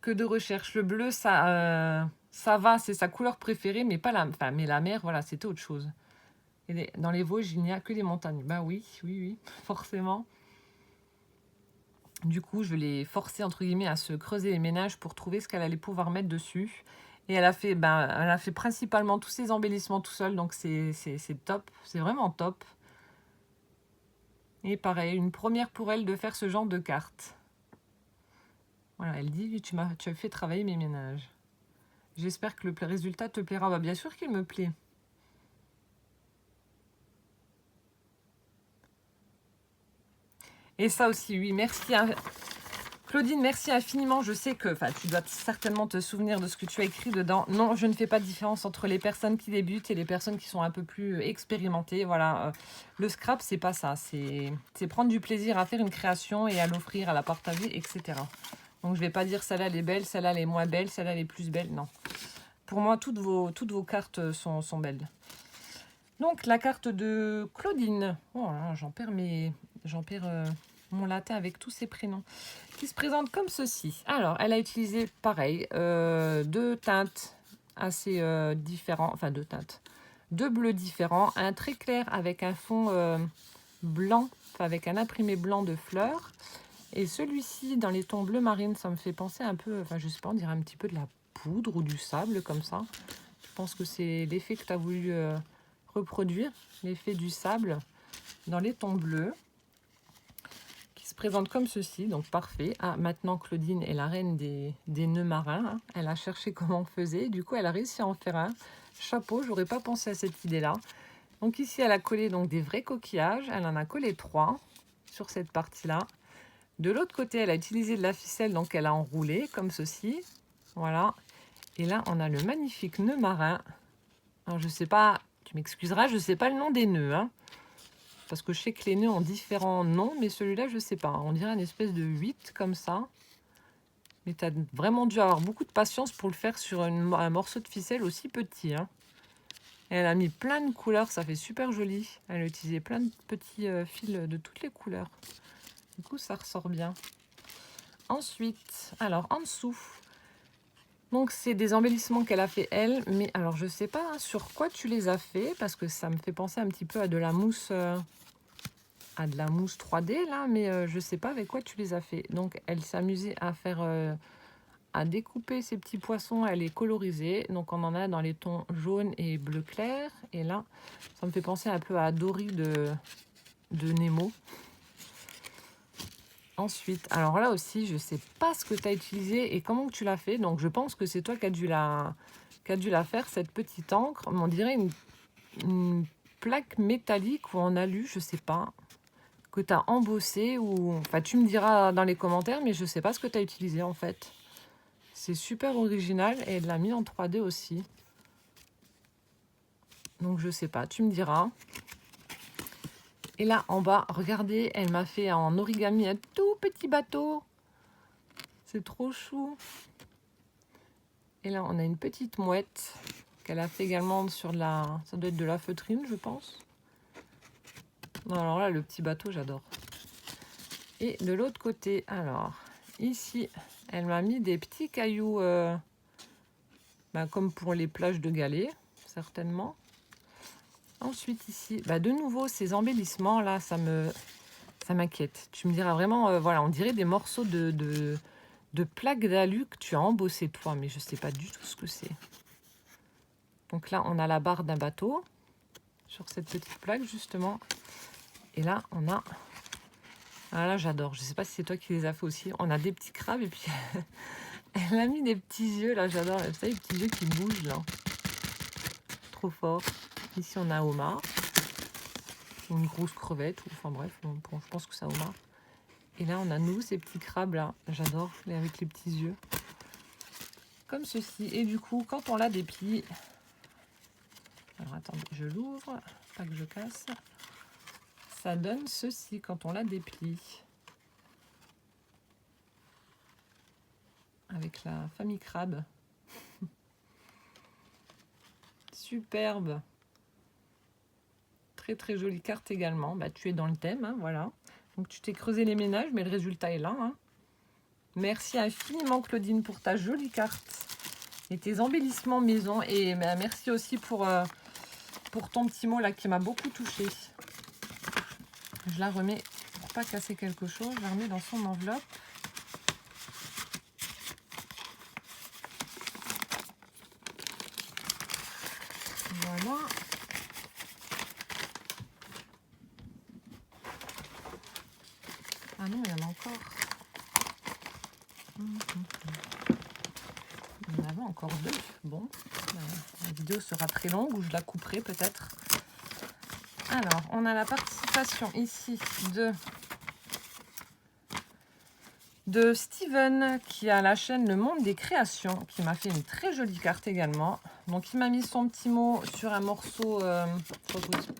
Que de recherche. Le bleu, ça va, c'est sa couleur préférée, mais pas la... Enfin, mais la mer, voilà, c'était autre chose. Et dans les Vosges, il n'y a que des montagnes. Ben oui, forcément. Du coup, je l'ai forcée, entre guillemets, à se creuser les ménages pour trouver ce qu'elle allait pouvoir mettre dessus. Et elle a fait principalement tous ses embellissements tout seul, donc c'est top. C'est vraiment top. Et pareil, une première pour elle de faire ce genre de carte. Voilà, elle dit, tu as fait travailler mes ménages. J'espère que le résultat te plaira. Bah, bien sûr qu'il me plaît. Et ça aussi, oui, merci. Claudine, merci infiniment. Je sais que tu dois certainement te souvenir de ce que tu as écrit dedans. Non, je ne fais pas de différence entre les personnes qui débutent et les personnes qui sont un peu plus expérimentées. Voilà, le scrap, c'est pas ça. C'est prendre du plaisir à faire une création et à l'offrir, à la partager, etc. Donc, je ne vais pas dire celle-là elle est belle, celle-là elle est moins belle, celle-là elle est plus belle. Non. Pour moi, toutes vos cartes sont belles. Donc, la carte de Claudine. Oh, j'en perds mon latin avec tous ces prénoms. Qui se présente comme ceci. Alors, elle a utilisé, pareil, deux teintes assez différents. Enfin, deux teintes. Deux bleus différents. Un très clair avec un fond blanc, enfin, avec un imprimé blanc de fleurs. Et celui-ci, dans les tons bleu marine, ça me fait penser un peu, enfin, je sais pas, on dirait un petit peu de la poudre ou du sable, comme ça. Je pense que c'est l'effet que tu as voulu reproduire, l'effet du sable dans les tons bleus. Qui se présente comme ceci, donc parfait. Ah, maintenant, Claudine est la reine des nœuds marins. Hein. Elle a cherché comment on faisait. Du coup, elle a réussi à en faire un. Chapeau, j'aurais pas pensé à cette idée-là. Donc ici, elle a collé donc, des vrais coquillages. Elle en a collé 3 sur cette partie-là. De l'autre côté, elle a utilisé de la ficelle, donc elle a enroulé comme ceci. Voilà. Et là, on a le magnifique nœud marin. Alors, je sais pas, tu m'excuseras, je sais pas le nom des nœuds. Hein, parce que je sais que les nœuds ont différents noms, mais celui-là, je sais pas. On dirait une espèce de 8 comme ça. Mais tu as vraiment dû avoir beaucoup de patience pour le faire sur un morceau de ficelle aussi petit. Hein. Et elle a mis plein de couleurs, ça fait super joli. Elle a utilisé plein de petits fils de toutes les couleurs. Du coup, ça ressort bien. Ensuite, alors en dessous, donc c'est des embellissements qu'elle a fait elle, mais alors je sais pas sur quoi tu les as fait, parce que ça me fait penser un petit peu à de la mousse, 3D là, mais je sais pas avec quoi tu les as fait. Donc elle s'est amusée à faire, à découper ces petits poissons, elle les colorisait. Donc on en a dans les tons jaune et bleu clair, et là ça me fait penser un peu à Dory de Nemo. Ensuite, alors là aussi, je sais pas ce que tu as utilisé et comment tu l'as fait. Donc, je pense que c'est toi qui as dû la faire, cette petite encre. On dirait une plaque métallique ou en alu, je sais pas, que tu as embossé ou... Enfin, tu me diras dans les commentaires, mais je sais pas ce que tu as utilisé en fait. C'est super original et elle l'a mis en 3D aussi. Donc, je sais pas, tu me diras. Et là, en bas, regardez, elle m'a fait en origami un tout petit bateau. C'est trop chou. Et là, on a une petite mouette qu'elle a fait également sur la... Ça doit être de la feutrine, je pense. Non, alors là, le petit bateau, j'adore. Et de l'autre côté, alors, ici, elle m'a mis des petits cailloux, comme pour les plages de galets, certainement. Ensuite, ici, de nouveau, ces embellissements, là, ça m'inquiète. Tu me diras vraiment, voilà, on dirait des morceaux de plaques d'alu que tu as embossé toi, mais je ne sais pas du tout ce que c'est. Donc là, on a la barre d'un bateau sur cette petite plaque, justement. Et là, on a... Ah là, j'adore. Je ne sais pas si c'est toi qui les as fait aussi. On a des petits crabes et puis elle a mis des petits yeux, là, j'adore. Vous savez, les petits yeux qui bougent, là. Trop fort. Ici, on a un homard. Ou une grosse crevette. Ou, enfin bref, je pense que c'est un homard. Et là, on a nous, ces petits crabes là. J'adore, avec les petits yeux. Comme ceci. Et du coup, quand on la déplie... Alors, attendez, je l'ouvre. Pas que je casse. Ça donne ceci quand on la déplie. Avec la famille crabe. Superbe. Très, très jolie carte également. Tu es dans le thème, hein, voilà. Donc, tu t'es creusé les ménages, mais le résultat est là. Hein. Merci infiniment, Claudine, pour ta jolie carte et tes embellissements maison. Et merci aussi pour ton petit mot là qui m'a beaucoup touchée. Je la remets pour pas casser quelque chose. Je la remets dans son enveloppe. Voilà. Ah non, il y en a encore. Il y en avait encore 2. Bon, la vidéo sera très longue ou je la couperai peut-être. Alors, on a la participation ici de de Steven qui a la chaîne Le Monde des Créations, qui m'a fait une très jolie carte également. Donc il m'a mis son petit mot sur un morceau.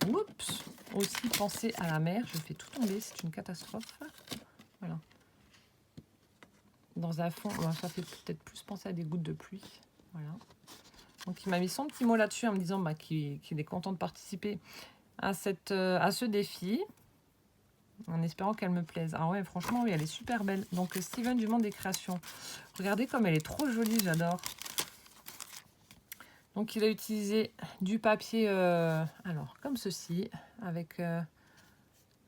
Oups, aussi penser à la mer. Je fais tout tomber, c'est une catastrophe. Voilà. Dans un fond, ça fait peut-être plus penser à des gouttes de pluie. Voilà. Donc il m'a mis son petit mot là-dessus en me disant qu'il est content de participer à ce défi, en espérant qu'elle me plaise. Ah ouais, franchement, oui, elle est super belle. Donc Steven du Monde des Créations. Regardez comme elle est trop jolie, j'adore. Donc il a utilisé du papier, alors comme ceci, avec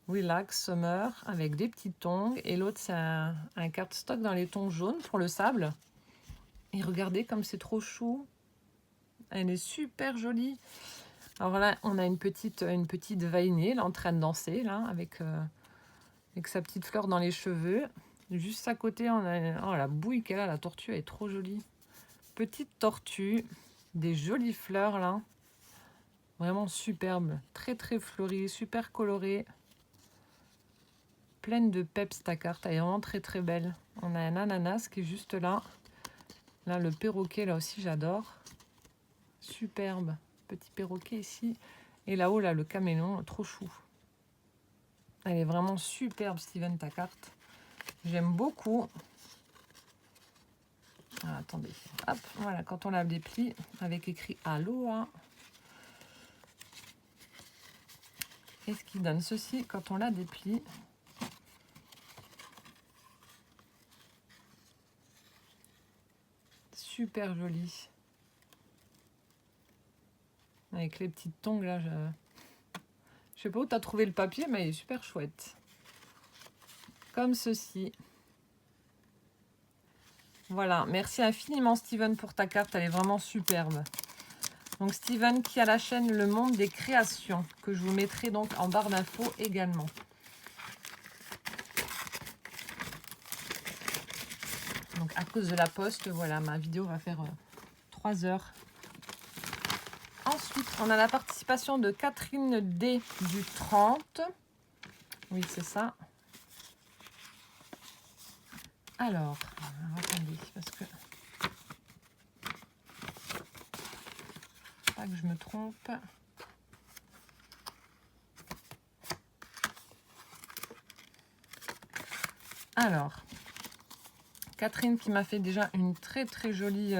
Relax Summer, avec des petits tongs. Et l'autre, c'est un cardstock dans les tons jaunes pour le sable. Et regardez comme c'est trop chou. Elle est super jolie. Alors là, on a une petite vainée là, en train de danser, là, avec sa petite fleur dans les cheveux. Juste à côté, on a la bouille qu'elle a, la tortue, elle est trop jolie. Petite tortue, des jolies fleurs, là. Vraiment superbe. Très, très fleurie, super colorée. Pleine de peps, ta carte. Elle est vraiment très, très belle. On a un ananas qui est juste là. Là, le perroquet, là aussi, j'adore. Superbe. Petit perroquet ici. Et là-haut, là, le caméléon, trop chou. Elle est vraiment superbe, Steven, ta carte. J'aime beaucoup. Ah, attendez. Hop, voilà, quand on la déplie, avec écrit Aloha. Et ce qui donne ceci quand on la déplie. Super joli. Avec les petites tongs là, je sais pas où tu as trouvé le papier, mais il est super chouette. Comme ceci. Voilà, merci infiniment Steven pour ta carte, elle est vraiment superbe. Donc Steven qui a la chaîne Le Monde des Créations, que je vous mettrai donc en barre d'infos également. Donc à cause de la poste, voilà, ma vidéo va faire 3 heures. Ensuite, on a la participation de Catherine D du 30. Oui, c'est ça. Alors, attendez, parce que... Pas que je me trompe. Alors, Catherine qui m'a fait déjà une très très jolie...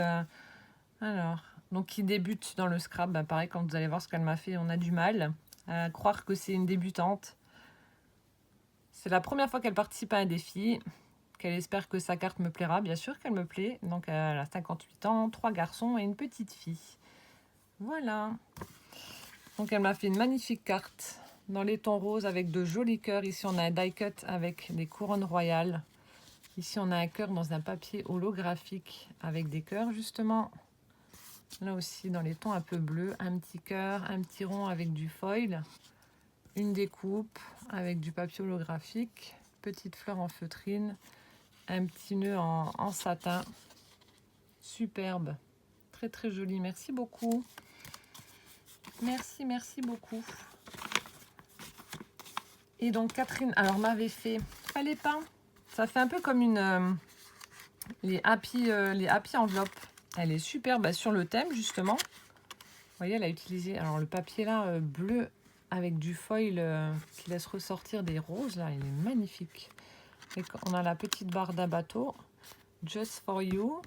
donc qui débute dans le scrap. Bah, pareil, quand vous allez voir ce qu'elle m'a fait, on a du mal à croire que c'est une débutante. C'est la première fois qu'elle participe à un défi, qu'elle espère que sa carte me plaira. Bien sûr qu'elle me plaît. Donc elle a 58 ans, 3 garçons et une petite fille. Voilà. Donc elle m'a fait une magnifique carte dans les tons roses avec de jolis cœurs. Ici on a un die cut avec des couronnes royales. Ici on a un cœur dans un papier holographique avec des cœurs justement. Là aussi dans les tons un peu bleus, un petit cœur, un petit rond avec du foil. Une découpe avec du papier holographique. Petite fleur en feutrine. Un petit nœud en satin. Superbe. Très très joli. Merci beaucoup. Merci, merci beaucoup. Et donc Catherine, alors m'avait fait les pins. Ça fait un peu comme les happy enveloppes. Elle est superbe sur le thème justement. Vous voyez, elle a utilisé alors le papier là bleu avec du foil qui laisse ressortir des roses là. Il est magnifique. Et on a la petite barre d'un bateau. Just for you.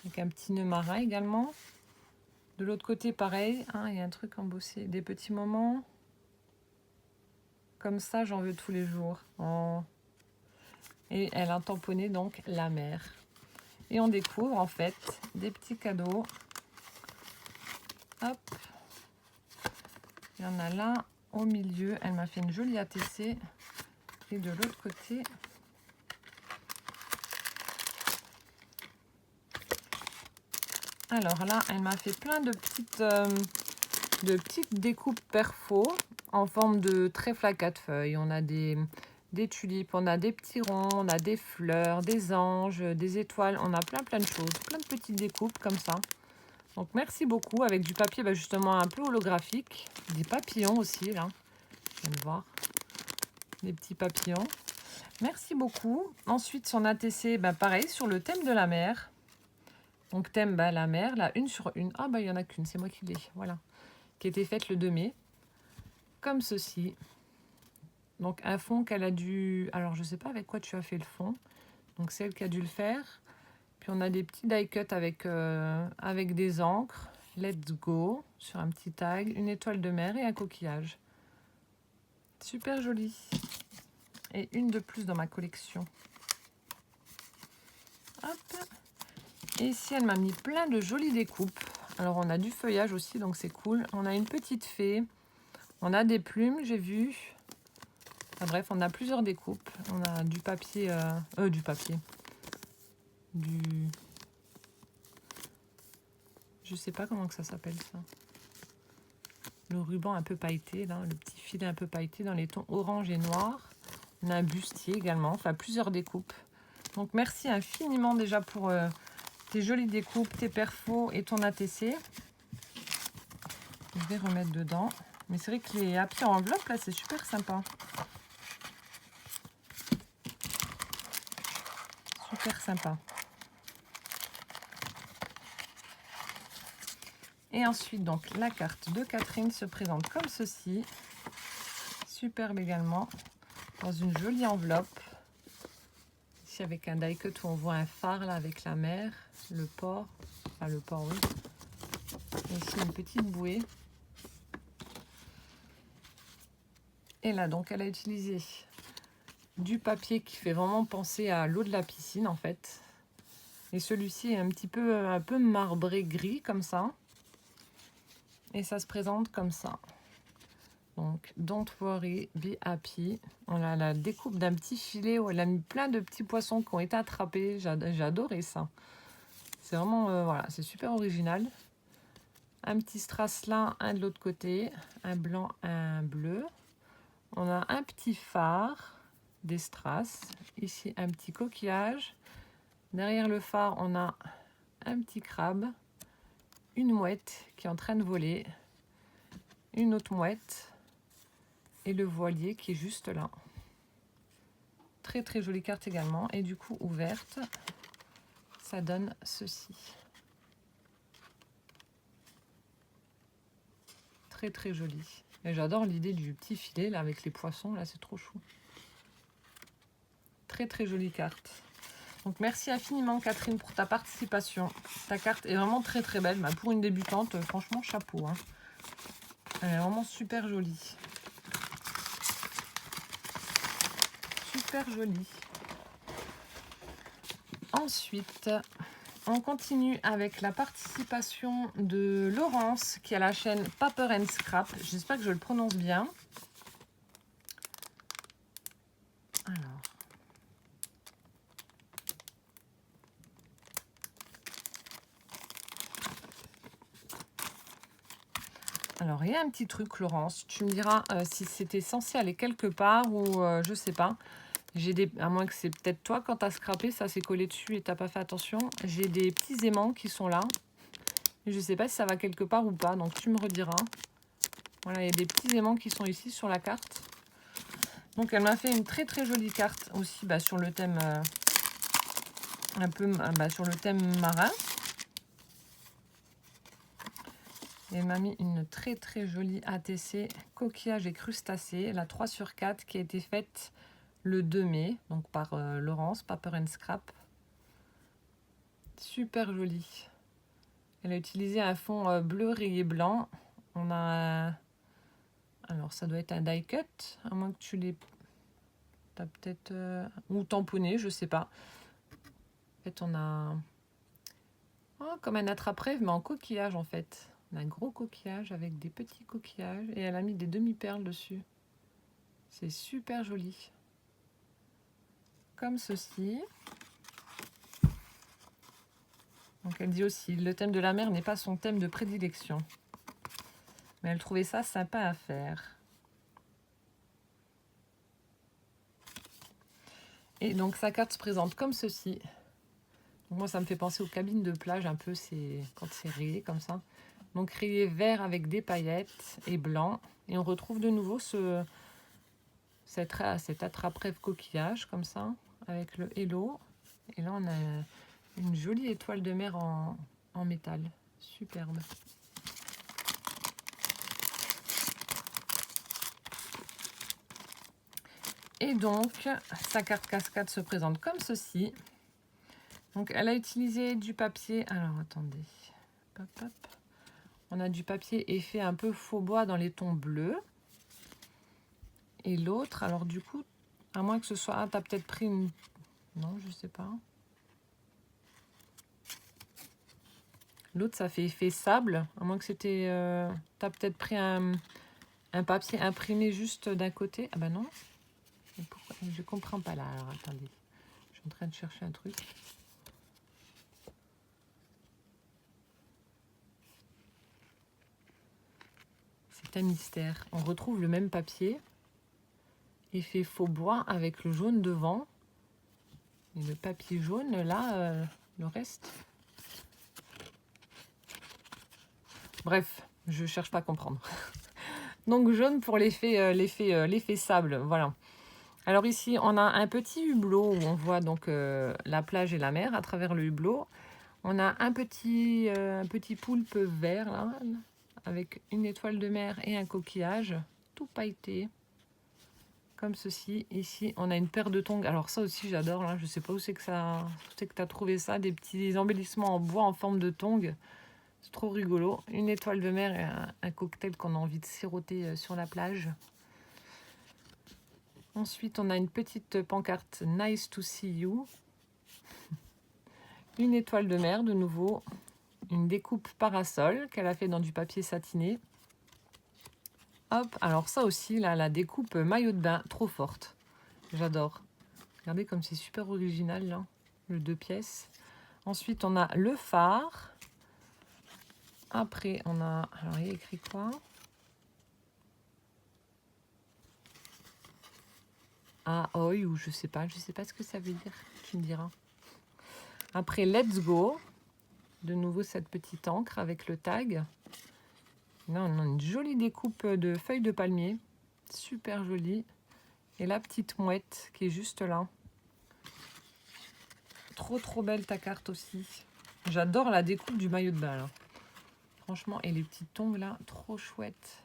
Avec un petit nœud marin également. De l'autre côté, pareil. Hein, il y a un truc embossé. Des petits moments. Comme ça, j'en veux tous les jours. Oh. Et elle a tamponné donc la mer. Et on découvre en fait des petits cadeaux. Hop. Il y en a là au milieu. Elle m'a fait une jolie ATC. Et de l'autre côté... Alors là, elle m'a fait plein de petites découpes perfo en forme de trèfle à 4 feuilles. On a des tulipes, on a des petits ronds, on a des fleurs, des anges, des étoiles. On a plein de choses, plein de petites découpes comme ça. Donc merci beaucoup avec du papier justement un peu holographique. Des papillons aussi là, vous allez voir. Des petits papillons. Merci beaucoup. Ensuite, son ATC, bah, pareil, sur le thème de la mer. Donc, thème, bah, la mer, la 1/1. Ah, bah, il n'y en a qu'une, c'est moi qui l'ai. Voilà. Qui a été faite le 2 mai. Comme ceci. Donc, un fond qu'elle a dû... Alors, je ne sais pas avec quoi tu as fait le fond. Donc, c'est elle qui a dû le faire. Puis, on a des petits die cut avec des encres. Let's go. Sur un petit tag. Une étoile de mer et un coquillage. Super joli. Et une de plus dans ma collection. Hop. Et ici, elle m'a mis plein de jolies découpes. Alors, on a du feuillage aussi, donc c'est cool. On a une petite fée. On a des plumes, j'ai vu. Enfin, bref, on a plusieurs découpes. On a du papier... du papier. Je sais pas comment que ça s'appelle, ça. Le ruban un peu pailleté, là. Le petit filet un peu pailleté dans les tons orange et noir. On a un bustier également. Enfin, plusieurs découpes. Donc, merci infiniment déjà pour... tes jolies découpes, tes perfos et ton ATC. Je vais remettre dedans. Mais c'est vrai que les papiers en enveloppe, là, c'est super sympa. Super sympa. Et ensuite, donc, la carte de Catherine se présente comme ceci. Superbe également. Dans une jolie enveloppe. Ici, avec un die cut où on voit un phare, là, avec la mer, le port. Enfin, le port, oui. Et ici, une petite bouée. Et là, donc, elle a utilisé du papier qui fait vraiment penser à l'eau de la piscine, en fait. Et celui-ci est un peu marbré gris, comme ça. Et ça se présente comme ça. Donc, don't worry, be happy. On a la découpe d'un petit filet où elle a mis plein de petits poissons qui ont été attrapés. J'ai adoré ça. C'est vraiment, voilà, c'est super original. Un petit strass là, un de l'autre côté. Un blanc, un bleu. On a un petit phare, des strass. Ici, un petit coquillage. Derrière le phare, on a un petit crabe. Une mouette qui est en train de voler. Une autre mouette. Et le voilier qui est juste là. Très très jolie carte également. Et du coup, ouverte, ça donne ceci. Très très joli. Et j'adore l'idée du petit filet là avec les poissons. Là, c'est trop chou. Très très jolie carte. Donc merci infiniment Catherine pour ta participation. Ta carte est vraiment très très belle. Bah, pour une débutante, franchement, chapeau. Hein. Elle est vraiment super jolie. Super jolie. Ensuite, on continue avec la participation de Laurence qui a la chaîne Paper and Scrap. J'espère que je le prononce bien. Alors, il y a un petit truc, Laurence. Tu me diras si c'était censé aller quelque part ou je sais pas. À moins que c'est peut-être toi quand tu as scrappé, ça s'est collé dessus et tu n'as pas fait attention. J'ai des petits aimants qui sont là. Je ne sais pas si ça va quelque part ou pas, donc tu me rediras. Voilà, il y a des petits aimants qui sont ici sur la carte. Donc, elle m'a fait une très très jolie carte aussi sur le thème sur le thème marin. Et elle m'a mis une très très jolie ATC coquillage et crustacés, la 3/4 qui a été faite le 2 mai, donc par Laurence, Paper and Scrap. Super jolie. Elle a utilisé un fond bleu rayé blanc. On a alors ça doit être un die cut, à moins que tu l'aies... T'as peut-être... ou tamponné, je sais pas. En fait, on a... comme un attrape-rêve, mais en coquillage en fait. On a un gros coquillage avec des petits coquillages et elle a mis des demi-perles dessus. C'est super joli. Comme ceci. Donc elle dit aussi, le thème de la mer n'est pas son thème de prédilection. Mais elle trouvait ça sympa à faire. Et donc sa carte se présente comme ceci. Donc, moi ça me fait penser aux cabines de plage un peu, quand c'est rayé comme ça. Donc rayé vert avec des paillettes et blanc. Et on retrouve de nouveau cet attrape-rêve coquillage comme ça, avec le Hello. Et là, on a une jolie étoile de mer en métal. Superbe. Et donc, sa carte cascade se présente comme ceci. Donc, elle a utilisé du papier. Alors, attendez. Hop, hop. On a du papier effet un peu faux bois dans les tons bleus. Et l'autre, alors du coup, à moins que ce soit... Ah, t'as peut-être pris une... Non, je sais pas. L'autre, ça fait effet sable. À moins que c'était... T'as peut-être pris un papier imprimé juste d'un côté. Ah bah non. Pourquoi je comprends pas là. Alors, attendez. Je suis en train de chercher un truc. C'est un mystère. On retrouve le même papier. Effet faux bois avec le jaune devant. Et le papier jaune, là, le reste. Bref, je cherche pas à comprendre. Donc jaune pour l'effet sable, voilà. Alors ici, on a un petit hublot où on voit donc la plage et la mer à travers le hublot. On a un petit poulpe vert là, avec une étoile de mer et un coquillage tout pailleté. Comme ceci. Ici, on a une paire de tongs. Alors ça aussi, j'adore. Là, je sais pas où c'est que ça, c'est que tu as trouvé ça. Des petits embellissements en bois en forme de tongs. C'est trop rigolo. Une étoile de mer et un cocktail qu'on a envie de siroter sur la plage. Ensuite, on a une petite pancarte Nice to see you. Une étoile de mer de nouveau. Une découpe parasol qu'elle a fait dans du papier satiné. Hop, alors ça aussi, là, la découpe maillot de bain, trop forte. J'adore. Regardez comme c'est super original, là, le 2 pièces. Ensuite, on a le phare. Après, on a... Alors, il y a écrit quoi? Ah, oi, ou je sais pas ce que ça veut dire. Tu me diras. Après, let's go. De nouveau, cette petite encre avec le tag. Là, on a une jolie découpe de feuilles de palmier. Super jolie. Et la petite mouette qui est juste là. Trop belle ta carte aussi. J'adore la découpe du maillot de bain là. Franchement, et les petites tongs là, trop chouette.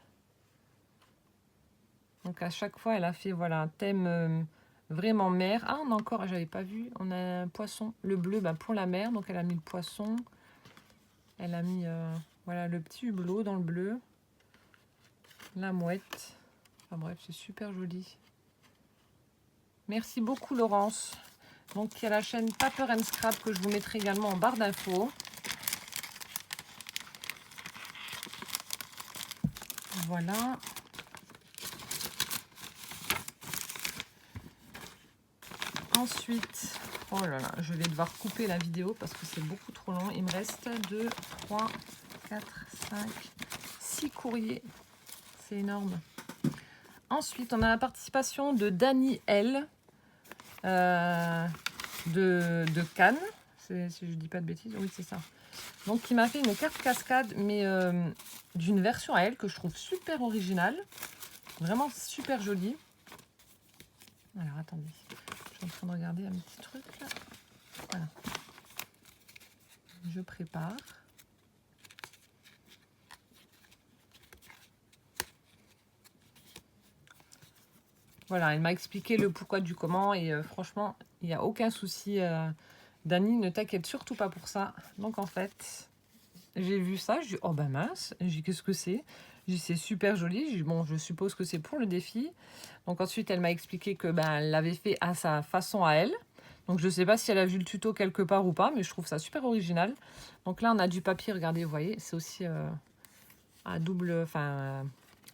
Donc à chaque fois, elle a fait voilà un thème vraiment mer. Ah, on a encore, j'avais pas vu, on a un poisson. Le bleu pour la mer, donc elle a mis le poisson. Elle a mis voilà le petit hublot dans le bleu. La mouette. Enfin bref, c'est super joli. Merci beaucoup Laurence. Donc il y a la chaîne Paper and Scrap que je vous mettrai également en barre d'infos. Voilà. Ensuite, oh là là, je vais devoir couper la vidéo parce que c'est beaucoup trop long. Il me reste 2, 3, 4, 5, 6 courriers. C'est énorme. Ensuite, on a la participation de Dani L. De Cannes. Si je dis pas de bêtises, oui c'est ça. Donc qui m'a fait une carte cascade, mais d'une version à elle que je trouve super originale. Vraiment super jolie. Alors attendez, je suis en train de regarder un petit truc là. Voilà. Je prépare. Voilà, elle m'a expliqué le pourquoi du comment et franchement, il n'y a aucun souci. Dani, ne t'inquiète surtout pas pour ça. Donc en fait, j'ai vu ça, je dis oh bah mince, j'ai dit qu'est-ce que c'est? J'ai dit c'est super joli, j'ai dit bon je suppose que c'est pour le défi. Donc ensuite elle m'a expliqué que elle l'avait fait à sa façon à elle. Donc je sais pas si elle a vu le tuto quelque part ou pas, mais je trouve ça super original. Donc là on a du papier, regardez, vous voyez, c'est aussi à double,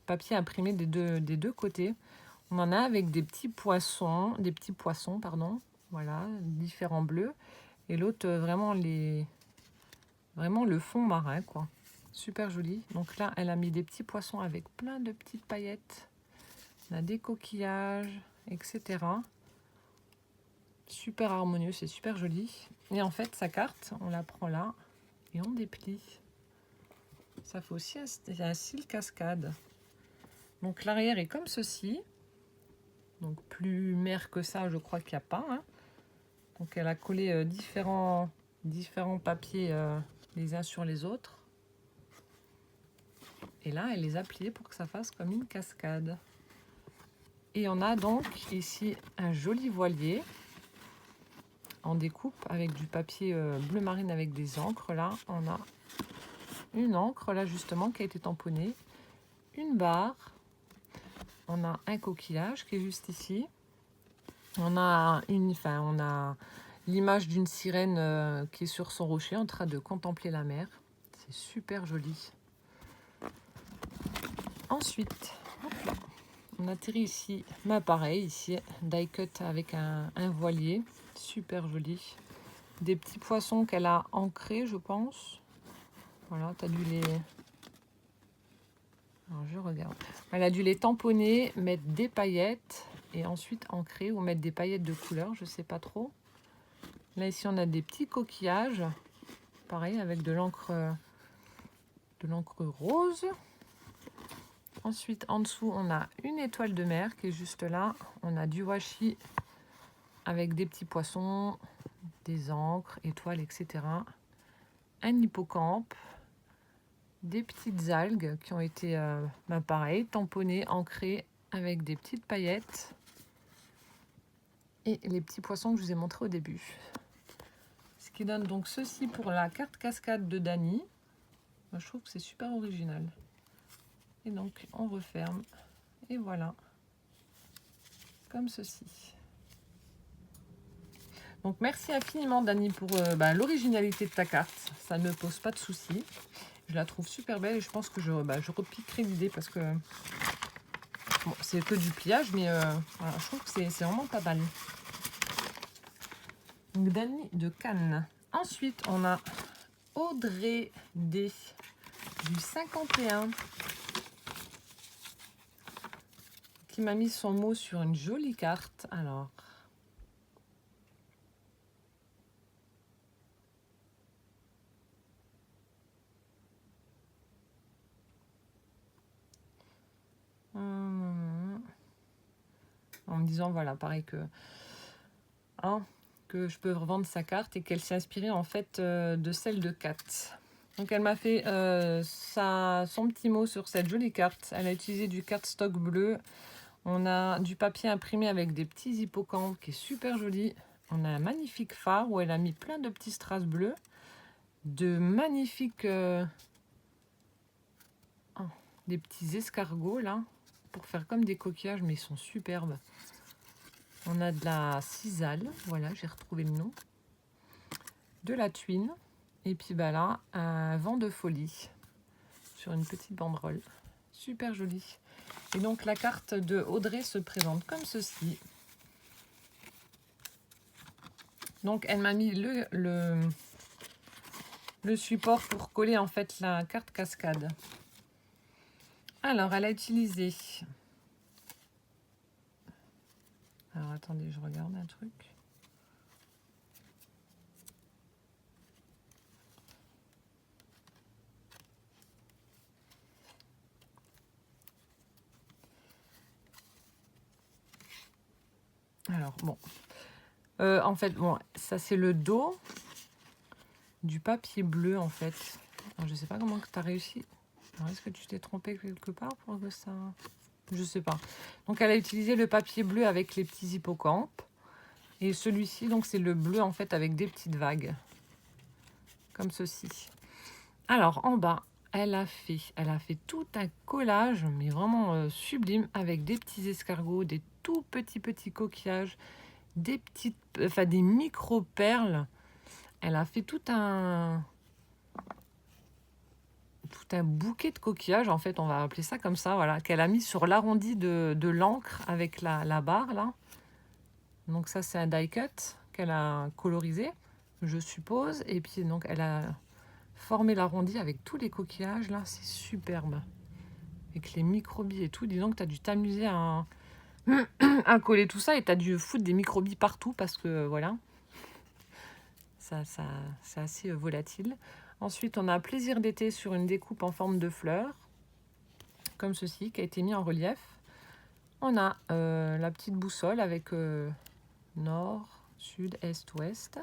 papier imprimé des deux côtés. On en a avec des petits poissons, pardon, voilà, différents bleus. Et l'autre vraiment le fond marin, quoi. Super joli. Donc là, elle a mis des petits poissons avec plein de petites paillettes. On a des coquillages, etc. Super harmonieux, c'est super joli. Et en fait, sa carte, on la prend là et on déplie. Ça fait aussi un style cascade. Donc l'arrière est comme ceci. Donc plus mère que ça, je crois qu'il n'y a pas. Hein. Donc elle a collé différents papiers les uns sur les autres. Et là, elle les a pliés pour que ça fasse comme une cascade. Et on a donc ici un joli voilier en découpe avec du papier bleu marine avec des encres. Là, on a une encre là justement qui a été tamponnée, une barre, on a un coquillage qui est juste ici, on a l'image d'une sirène qui est sur son rocher en train de contempler la mer. C'est super joli. Ensuite, hop là, on atterrit ici, mais pareil, ici, die cut avec un voilier, super joli. Des petits poissons qu'elle a ancrés, je pense. Voilà, tu as dû les... Alors, je regarde. Elle a dû les tamponner, mettre des paillettes et ensuite ancrer ou mettre des paillettes de couleur, je sais pas trop. Là, ici, on a des petits coquillages, pareil, avec de l'encre rose. Ensuite, en dessous, on a une étoile de mer qui est juste là. On a du washi avec des petits poissons, des encres, étoiles, etc. Un hippocampe, des petites algues qui ont été, pareil, tamponnées, ancrées avec des petites paillettes. Et les petits poissons que je vous ai montrés au début. Ce qui donne donc ceci pour la carte cascade de Dany. Moi, je trouve que c'est super original. Et donc, on referme. Et voilà. Comme ceci. Donc, merci infiniment, Dany, pour l'originalité de ta carte. Ça ne pose pas de soucis. Je la trouve super belle et je pense que je repiquerai l'idée parce que bon, c'est que du pliage, mais voilà, je trouve que c'est vraiment pas mal. Donc, Dany de Cannes. Ensuite, on a Audrey D du 51 qui m'a mis son mot sur une jolie carte. Alors, en me disant, voilà, pareil que je peux revendre sa carte et qu'elle s'est inspirée en fait de celle de Kat. Donc elle m'a fait son petit mot sur cette jolie carte. Elle a utilisé du cardstock bleu. On a du papier imprimé avec des petits hippocampes qui est super joli. On a un magnifique phare où elle a mis plein de petits strass bleus. De magnifiques... des petits escargots là. Pour faire comme des coquillages, mais ils sont superbes. On a de la cisale. Voilà, j'ai retrouvé le nom. De la tuine. Et puis là, un vent de folie. Sur une petite banderole. Super joli. Et donc la carte de Audrey se présente comme ceci. Donc elle m'a mis le support pour coller en fait la carte cascade. Alors elle a utilisé... Alors attendez, je regarde un truc. Alors bon, en fait, bon, ça c'est le dos du papier bleu en fait. Alors, je sais pas comment tu as réussi. Est-ce que tu t'es trompé quelque part pour que ça... Je sais pas. Donc elle a utilisé le papier bleu avec les petits hippocampes. Et celui-ci, donc c'est le bleu en fait avec des petites vagues. Comme ceci. Alors en bas, elle a fait tout un collage, mais vraiment sublime, avec des petits escargots, des tout petits coquillages, des petites, des micro-perles. Elle a fait tout un bouquet de coquillages, en fait, on va appeler ça comme ça, voilà, qu'elle a mis sur l'arrondi de l'encre avec la barre, là. Donc ça, c'est un die cut qu'elle a colorisé, je suppose. Et puis, donc, elle a formé l'arrondi avec tous les coquillages, là, c'est superbe. Avec les microbilles et tout, dis donc, tu as dû t'amuser à coller tout ça et tu as dû foutre des microbilles partout parce que, voilà, ça c'est assez volatile. Ensuite, on a Plaisir d'été sur une découpe en forme de fleurs, comme ceci, qui a été mis en relief. On a la petite boussole avec nord, sud, est, ouest.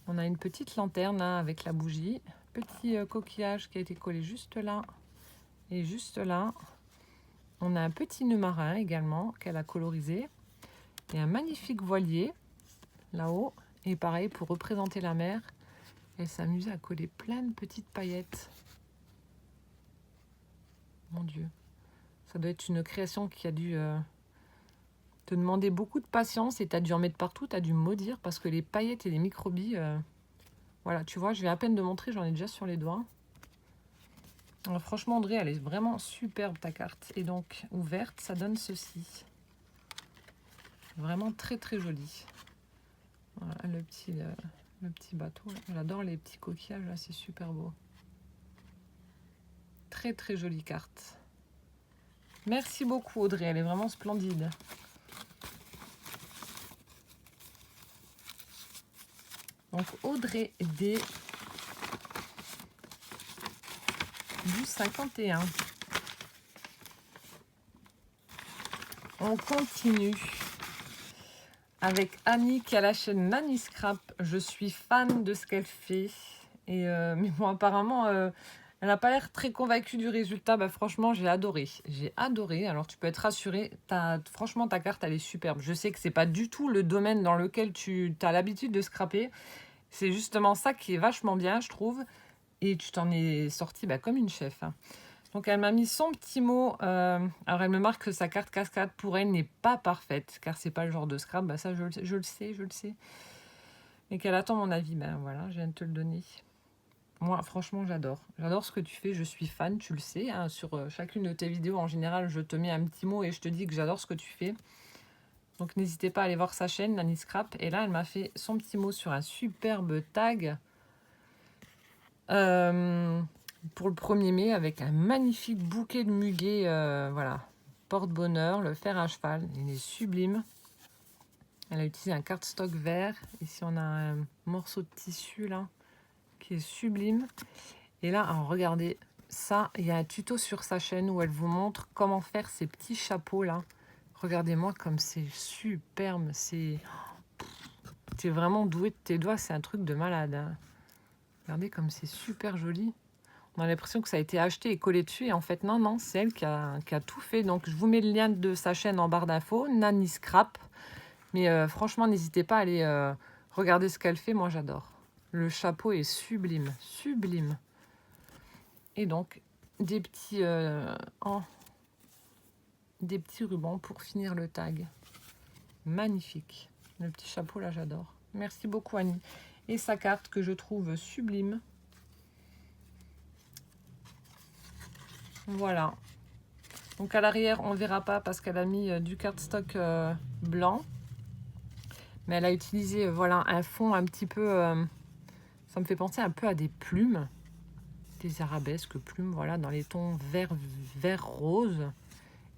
On a une petite lanterne là, avec la bougie. Petit coquillage qui a été collé juste là et juste là. On a un petit nœud marin également qu'elle a colorisé. Et un magnifique voilier là-haut. Et pareil, pour représenter la mer, elle s'amuse à coller plein de petites paillettes. Mon Dieu. Ça doit être une création qui a dû te demander beaucoup de patience et tu as dû en mettre partout, tu as dû maudire parce que les paillettes et les microbilles, voilà, tu vois, je vais à peine de montrer, j'en ai déjà sur les doigts. Alors, franchement, André, elle est vraiment superbe ta carte. Et donc, ouverte, ça donne ceci. Vraiment très très joli. Voilà, le petit bateau. J'adore les petits coquillages, là, c'est super beau. Très très jolie carte. Merci beaucoup Audrey, elle est vraiment splendide. Donc Audrey D du 51. On continue avec Annie qui a la chaîne Nanny Scrap. Je suis fan de ce qu'elle fait. Et mais bon, apparemment, elle n'a pas l'air très convaincue du résultat. Bah, franchement, j'ai adoré. J'ai adoré. Alors, tu peux être rassuré. Franchement, ta carte, elle est superbe. Je sais que c'est pas du tout le domaine dans lequel tu as l'habitude de scraper. C'est justement ça qui est vachement bien, je trouve. Et tu t'en es sortie comme une chef. Hein. Donc, elle m'a mis son petit mot. Alors, elle me marque que sa carte cascade, pour elle, n'est pas parfaite. Car c'est pas le genre de scrap. Bah, ça, je le sais. Et qu'elle attend mon avis. Ben voilà, je viens de te le donner. Moi, franchement, j'adore. J'adore ce que tu fais. Je suis fan, tu le sais. Hein. Sur chacune de tes vidéos, en général, je te mets un petit mot et je te dis que j'adore ce que tu fais. Donc, n'hésitez pas à aller voir sa chaîne, Nanny Scrap. Et là, elle m'a fait son petit mot sur un superbe tag pour le 1er mai avec un magnifique bouquet de muguet. Voilà, porte-bonheur, le fer à cheval. Il est sublime. Elle a utilisé un cardstock vert. Ici, on a un morceau de tissu là qui est sublime. Et là, alors regardez, ça, il y a un tuto sur sa chaîne où elle vous montre comment faire ces petits chapeaux là. Regardez-moi comme c'est superbe, c'est vraiment doué de tes doigts, c'est un truc de malade. Hein. Regardez comme c'est super joli. On a l'impression que ça a été acheté et collé dessus et en fait non, c'est elle qui a tout fait. Donc je vous mets le lien de sa chaîne en barre d'infos, Nanny Scrap. Mais franchement, n'hésitez pas à aller regarder ce qu'elle fait, moi j'adore. Le chapeau est sublime, sublime. Et donc, des petits rubans pour finir le tag. Magnifique. Le petit chapeau, là, j'adore. Merci beaucoup, Annie. Et sa carte que je trouve sublime. Voilà. Donc, à l'arrière, on ne verra pas parce qu'elle a mis du cardstock blanc. Mais elle a utilisé, voilà, un fond un petit peu... ça me fait penser un peu à des plumes. Des arabesques plumes, voilà, dans les tons vert rose.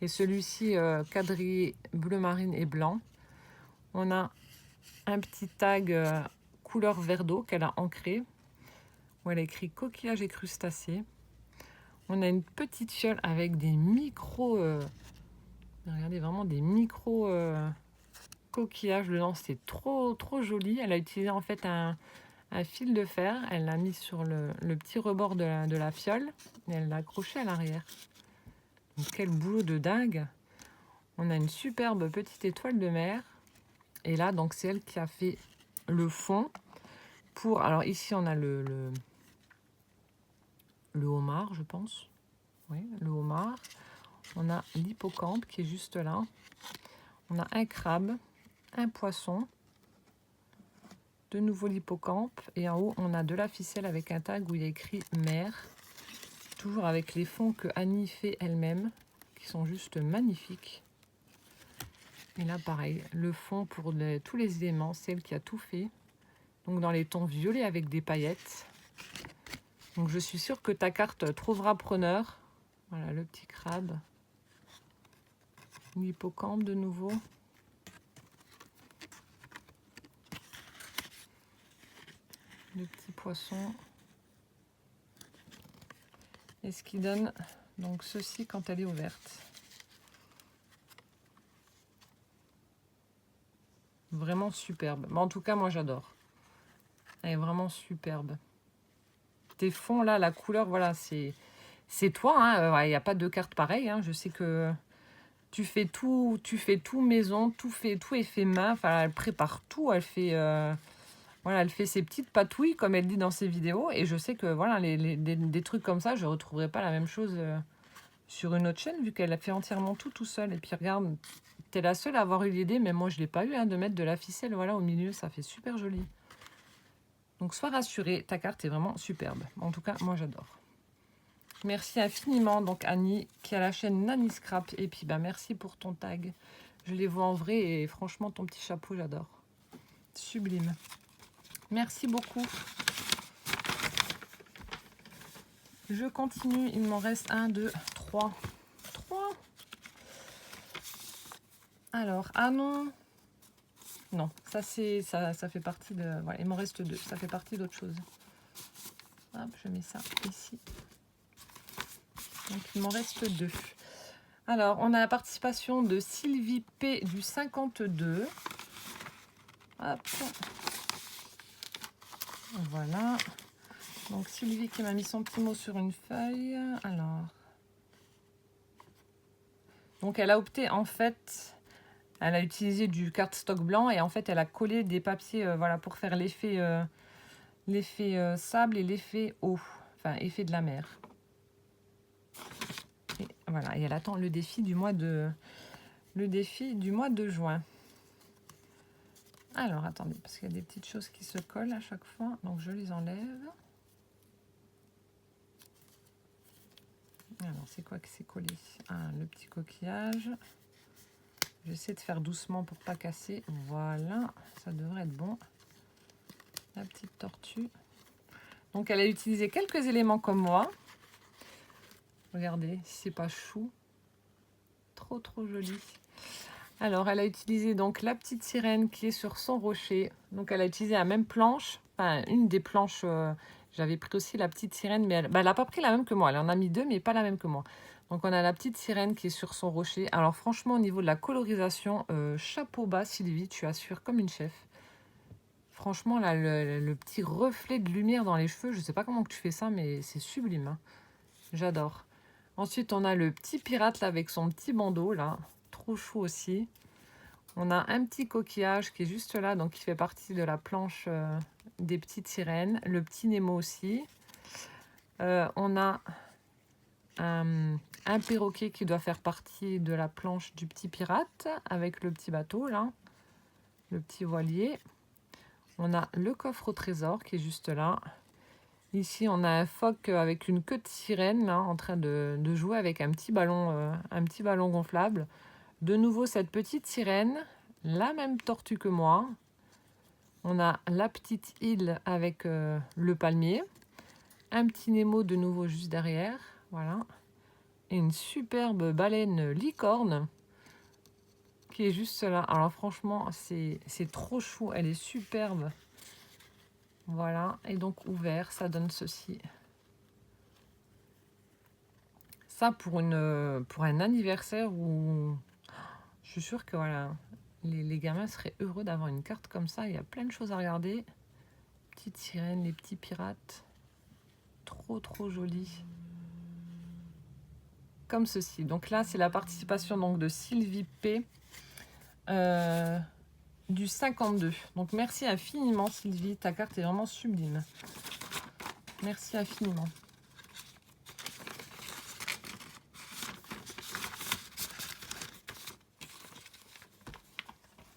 Et celui-ci quadrillé bleu marine et blanc. On a un petit tag couleur vert d'eau qu'elle a ancré, où elle a écrit coquillage et crustacés. On a une petite fiole avec des micros, regardez vraiment des micros coquillages dedans, c'est trop joli. Elle a utilisé en fait un fil de fer, elle l'a mis sur le petit rebord de la fiole et elle l'a accroché à l'arrière. Donc, quel boulot de dingue! On a une superbe petite étoile de mer. Et là, donc, c'est elle qui a fait le fond. Alors, ici, on a le homard, je pense. Oui, le homard. On a l'hippocampe qui est juste là. On a un crabe, un poisson. De nouveau l'hippocampe. Et en haut, on a de la ficelle avec un tag où il y a écrit mer. Toujours avec les fonds que Annie fait elle-même, qui sont juste magnifiques. Et là, pareil, le fond pour tous les éléments, c'est elle qui a tout fait. Donc, dans les tons violets avec des paillettes. Donc, je suis sûre que ta carte trouvera preneur. Voilà, le petit crabe. L'hippocampe de nouveau. Le petit poisson. Et ce qui donne donc ceci quand elle est ouverte. Vraiment superbe. Mais en tout cas, moi, j'adore. Elle est vraiment superbe. Tes fonds, là, la couleur, voilà, c'est toi. Hein. Il n'y a pas de carte pareille. Hein. Je sais que tu fais tout maison, tout est fait main. Enfin, elle prépare tout. Elle fait, voilà, elle fait ses petites patouilles, comme elle dit dans ses vidéos. Et je sais que voilà, des trucs comme ça, je ne retrouverai pas la même chose sur une autre chaîne, vu qu'elle a fait entièrement tout seul. Et puis regarde, tu es la seule à avoir eu l'idée, mais moi, je ne l'ai pas eu, hein, de mettre de la ficelle voilà, au milieu. Ça fait super joli. Donc, sois rassurée, ta carte est vraiment superbe. En tout cas, moi, j'adore. Merci infiniment, donc Annie, qui a la chaîne Nani Scrap. Et puis, bah, merci pour ton tag. Je les vois en vrai et franchement, ton petit chapeau, j'adore. Sublime. Merci beaucoup. Je continue. Il m'en reste 1, 2, 3. 3. Alors, ah non. Non, ça fait partie de... Voilà, il m'en reste 2. Ça fait partie d'autre chose. Hop, je mets ça ici. Donc, il m'en reste 2. Alors, on a la participation de Sylvie P du 52. Hop. Voilà. Donc, Sylvie qui m'a mis son petit mot sur une feuille. Alors. Donc, elle a opté, en fait... Elle a utilisé du cardstock blanc et en fait, elle a collé des papiers voilà, pour faire l'effet sable et l'effet eau. Enfin, effet de la mer. Et voilà, et elle attend le défi du mois de juin. Alors, attendez, parce qu'il y a des petites choses qui se collent à chaque fois. Donc, je les enlève. Alors, c'est quoi qui s'est collé? Le petit coquillage. J'essaie de faire doucement pour pas casser. Voilà, ça devrait être bon. La petite tortue. Donc, elle a utilisé quelques éléments comme moi. Regardez, si c'est pas chou. Trop, trop joli. Alors, elle a utilisé donc la petite sirène qui est sur son rocher. Donc, elle a utilisé la même planche. Enfin, une des planches. J'avais pris aussi la petite sirène, mais elle n'a pas pris la même que moi. Elle en a mis 2, mais pas la même que moi. Donc, on a la petite sirène qui est sur son rocher. Alors, franchement, au niveau de la colorisation, chapeau bas, Sylvie, tu assures comme une chef. Franchement, là, le petit reflet de lumière dans les cheveux, je ne sais pas comment que tu fais ça, mais c'est sublime. Hein. J'adore. Ensuite, on a le petit pirate là, avec son petit bandeau, là. Trop chou aussi. On a un petit coquillage qui est juste là, donc qui fait partie de la planche des petites sirènes. Le petit Nemo aussi. On a un perroquet qui doit faire partie de la planche du petit pirate, avec le petit bateau, là. Le petit voilier. On a le coffre au trésor qui est juste là. Ici, on a un phoque avec une queue de sirène, là, en train de jouer avec un petit ballon gonflable. De nouveau, cette petite sirène, la même tortue que moi. On a la petite île avec le palmier. Un petit Nemo de nouveau juste derrière. Voilà. Et une superbe baleine licorne qui est juste là. Alors franchement, c'est trop chou. Elle est superbe. Voilà. Et donc ouvert, ça donne ceci. Ça pour un anniversaire où je suis sûre que voilà, les gamins seraient heureux d'avoir une carte comme ça. Il y a plein de choses à regarder. Petite sirène, les petits pirates. Trop, trop joli. Comme ceci. Donc là, c'est la participation donc, de Sylvie P. Du 52. Donc merci infiniment, Sylvie. Ta carte est vraiment sublime. Merci infiniment.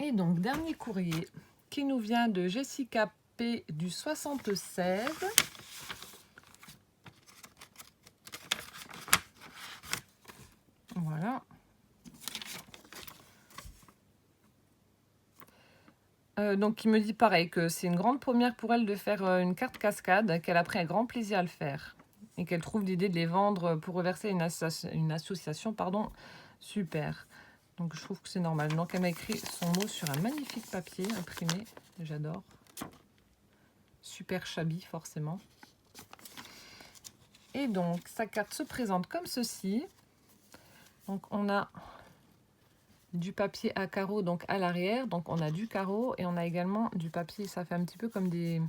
Et donc, dernier courrier qui nous vient de Jessica P. du 76. Voilà. Donc, il me dit pareil, que c'est une grande première pour elle de faire une carte cascade, qu'elle a pris un grand plaisir à le faire. Et qu'elle trouve l'idée de les vendre pour reverser une association, pardon, super. Donc, je trouve que c'est normal. Donc, elle m'a écrit son mot sur un magnifique papier imprimé. J'adore. Super shabby, forcément. Et donc, sa carte se présente comme ceci. Donc, on a du papier à carreaux donc à l'arrière. Donc on a du carreau et on a également du papier. Ça fait un petit peu comme des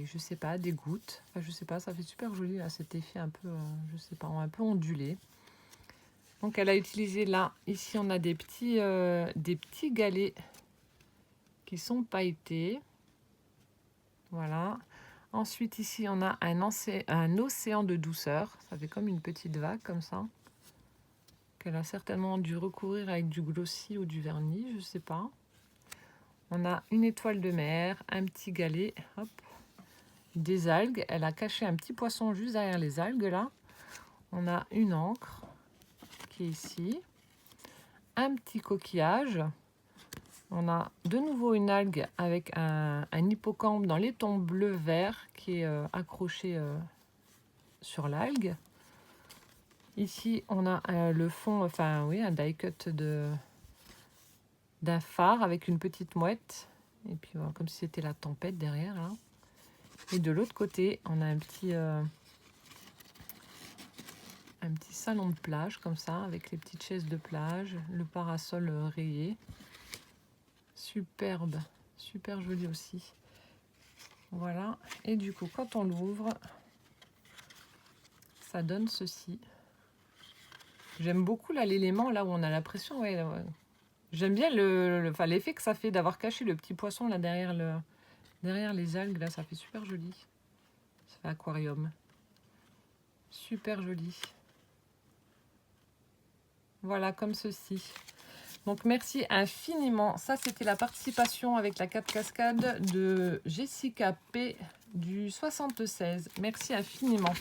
je sais pas, des gouttes. Enfin, je sais pas, ça fait super joli là, cet effet un peu, je sais pas, un peu ondulé. Donc elle a utilisé là, ici on a des petits galets qui sont pailletés. Voilà. Ensuite ici on a un océan de douceur. Ça fait comme une petite vague comme ça. Qu'elle a certainement dû recouvrir avec du glossy ou du vernis, je sais pas. On a une étoile de mer, un petit galet, hop, des algues. Elle a caché un petit poisson juste derrière les algues là. On a une encre qui est ici. Un petit coquillage. On a de nouveau une algue avec un hippocampe dans les tons bleu-vert qui est accroché sur l'algue. Ici, on a le fond, enfin oui, un die cut d'un phare avec une petite mouette. Et puis voilà, comme si c'était la tempête derrière là. Et de l'autre côté, on a un petit salon de plage comme ça, avec les petites chaises de plage, le parasol rayé. Superbe, super joli aussi. Voilà, et du coup, quand on l'ouvre, ça donne ceci. J'aime beaucoup là l'élément, là où on a l'impression, ouais. J'aime bien l'effet que ça fait d'avoir caché le petit poisson là derrière les algues, là, ça fait super joli. Ça fait aquarium. Super joli. Voilà, comme ceci. Donc merci infiniment. Ça, c'était la participation avec la 4 cascades de Jessica P du 76. Merci infiniment.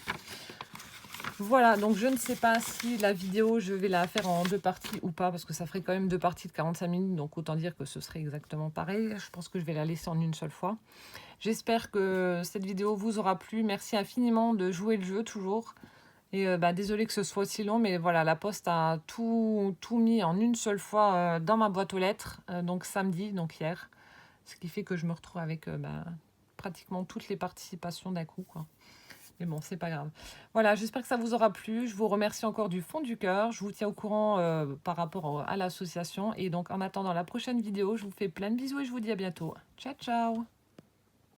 Voilà, donc je ne sais pas si la vidéo, je vais la faire en 2 parties ou pas, parce que ça ferait quand même 2 parties de 45 minutes, donc autant dire que ce serait exactement pareil. Je pense que je vais la laisser en une seule fois. J'espère que cette vidéo vous aura plu. Merci infiniment de jouer le jeu toujours. Et désolé que ce soit aussi long, mais voilà, la poste a tout mis en une seule fois dans ma boîte aux lettres, donc samedi, donc hier. Ce qui fait que je me retrouve avec pratiquement toutes les participations d'un coup, quoi. Mais bon, c'est pas grave. Voilà, j'espère que ça vous aura plu. Je vous remercie encore du fond du cœur. Je vous tiens au courant par rapport à l'association. Et donc, en attendant la prochaine vidéo, je vous fais plein de bisous et je vous dis à bientôt. Ciao, ciao!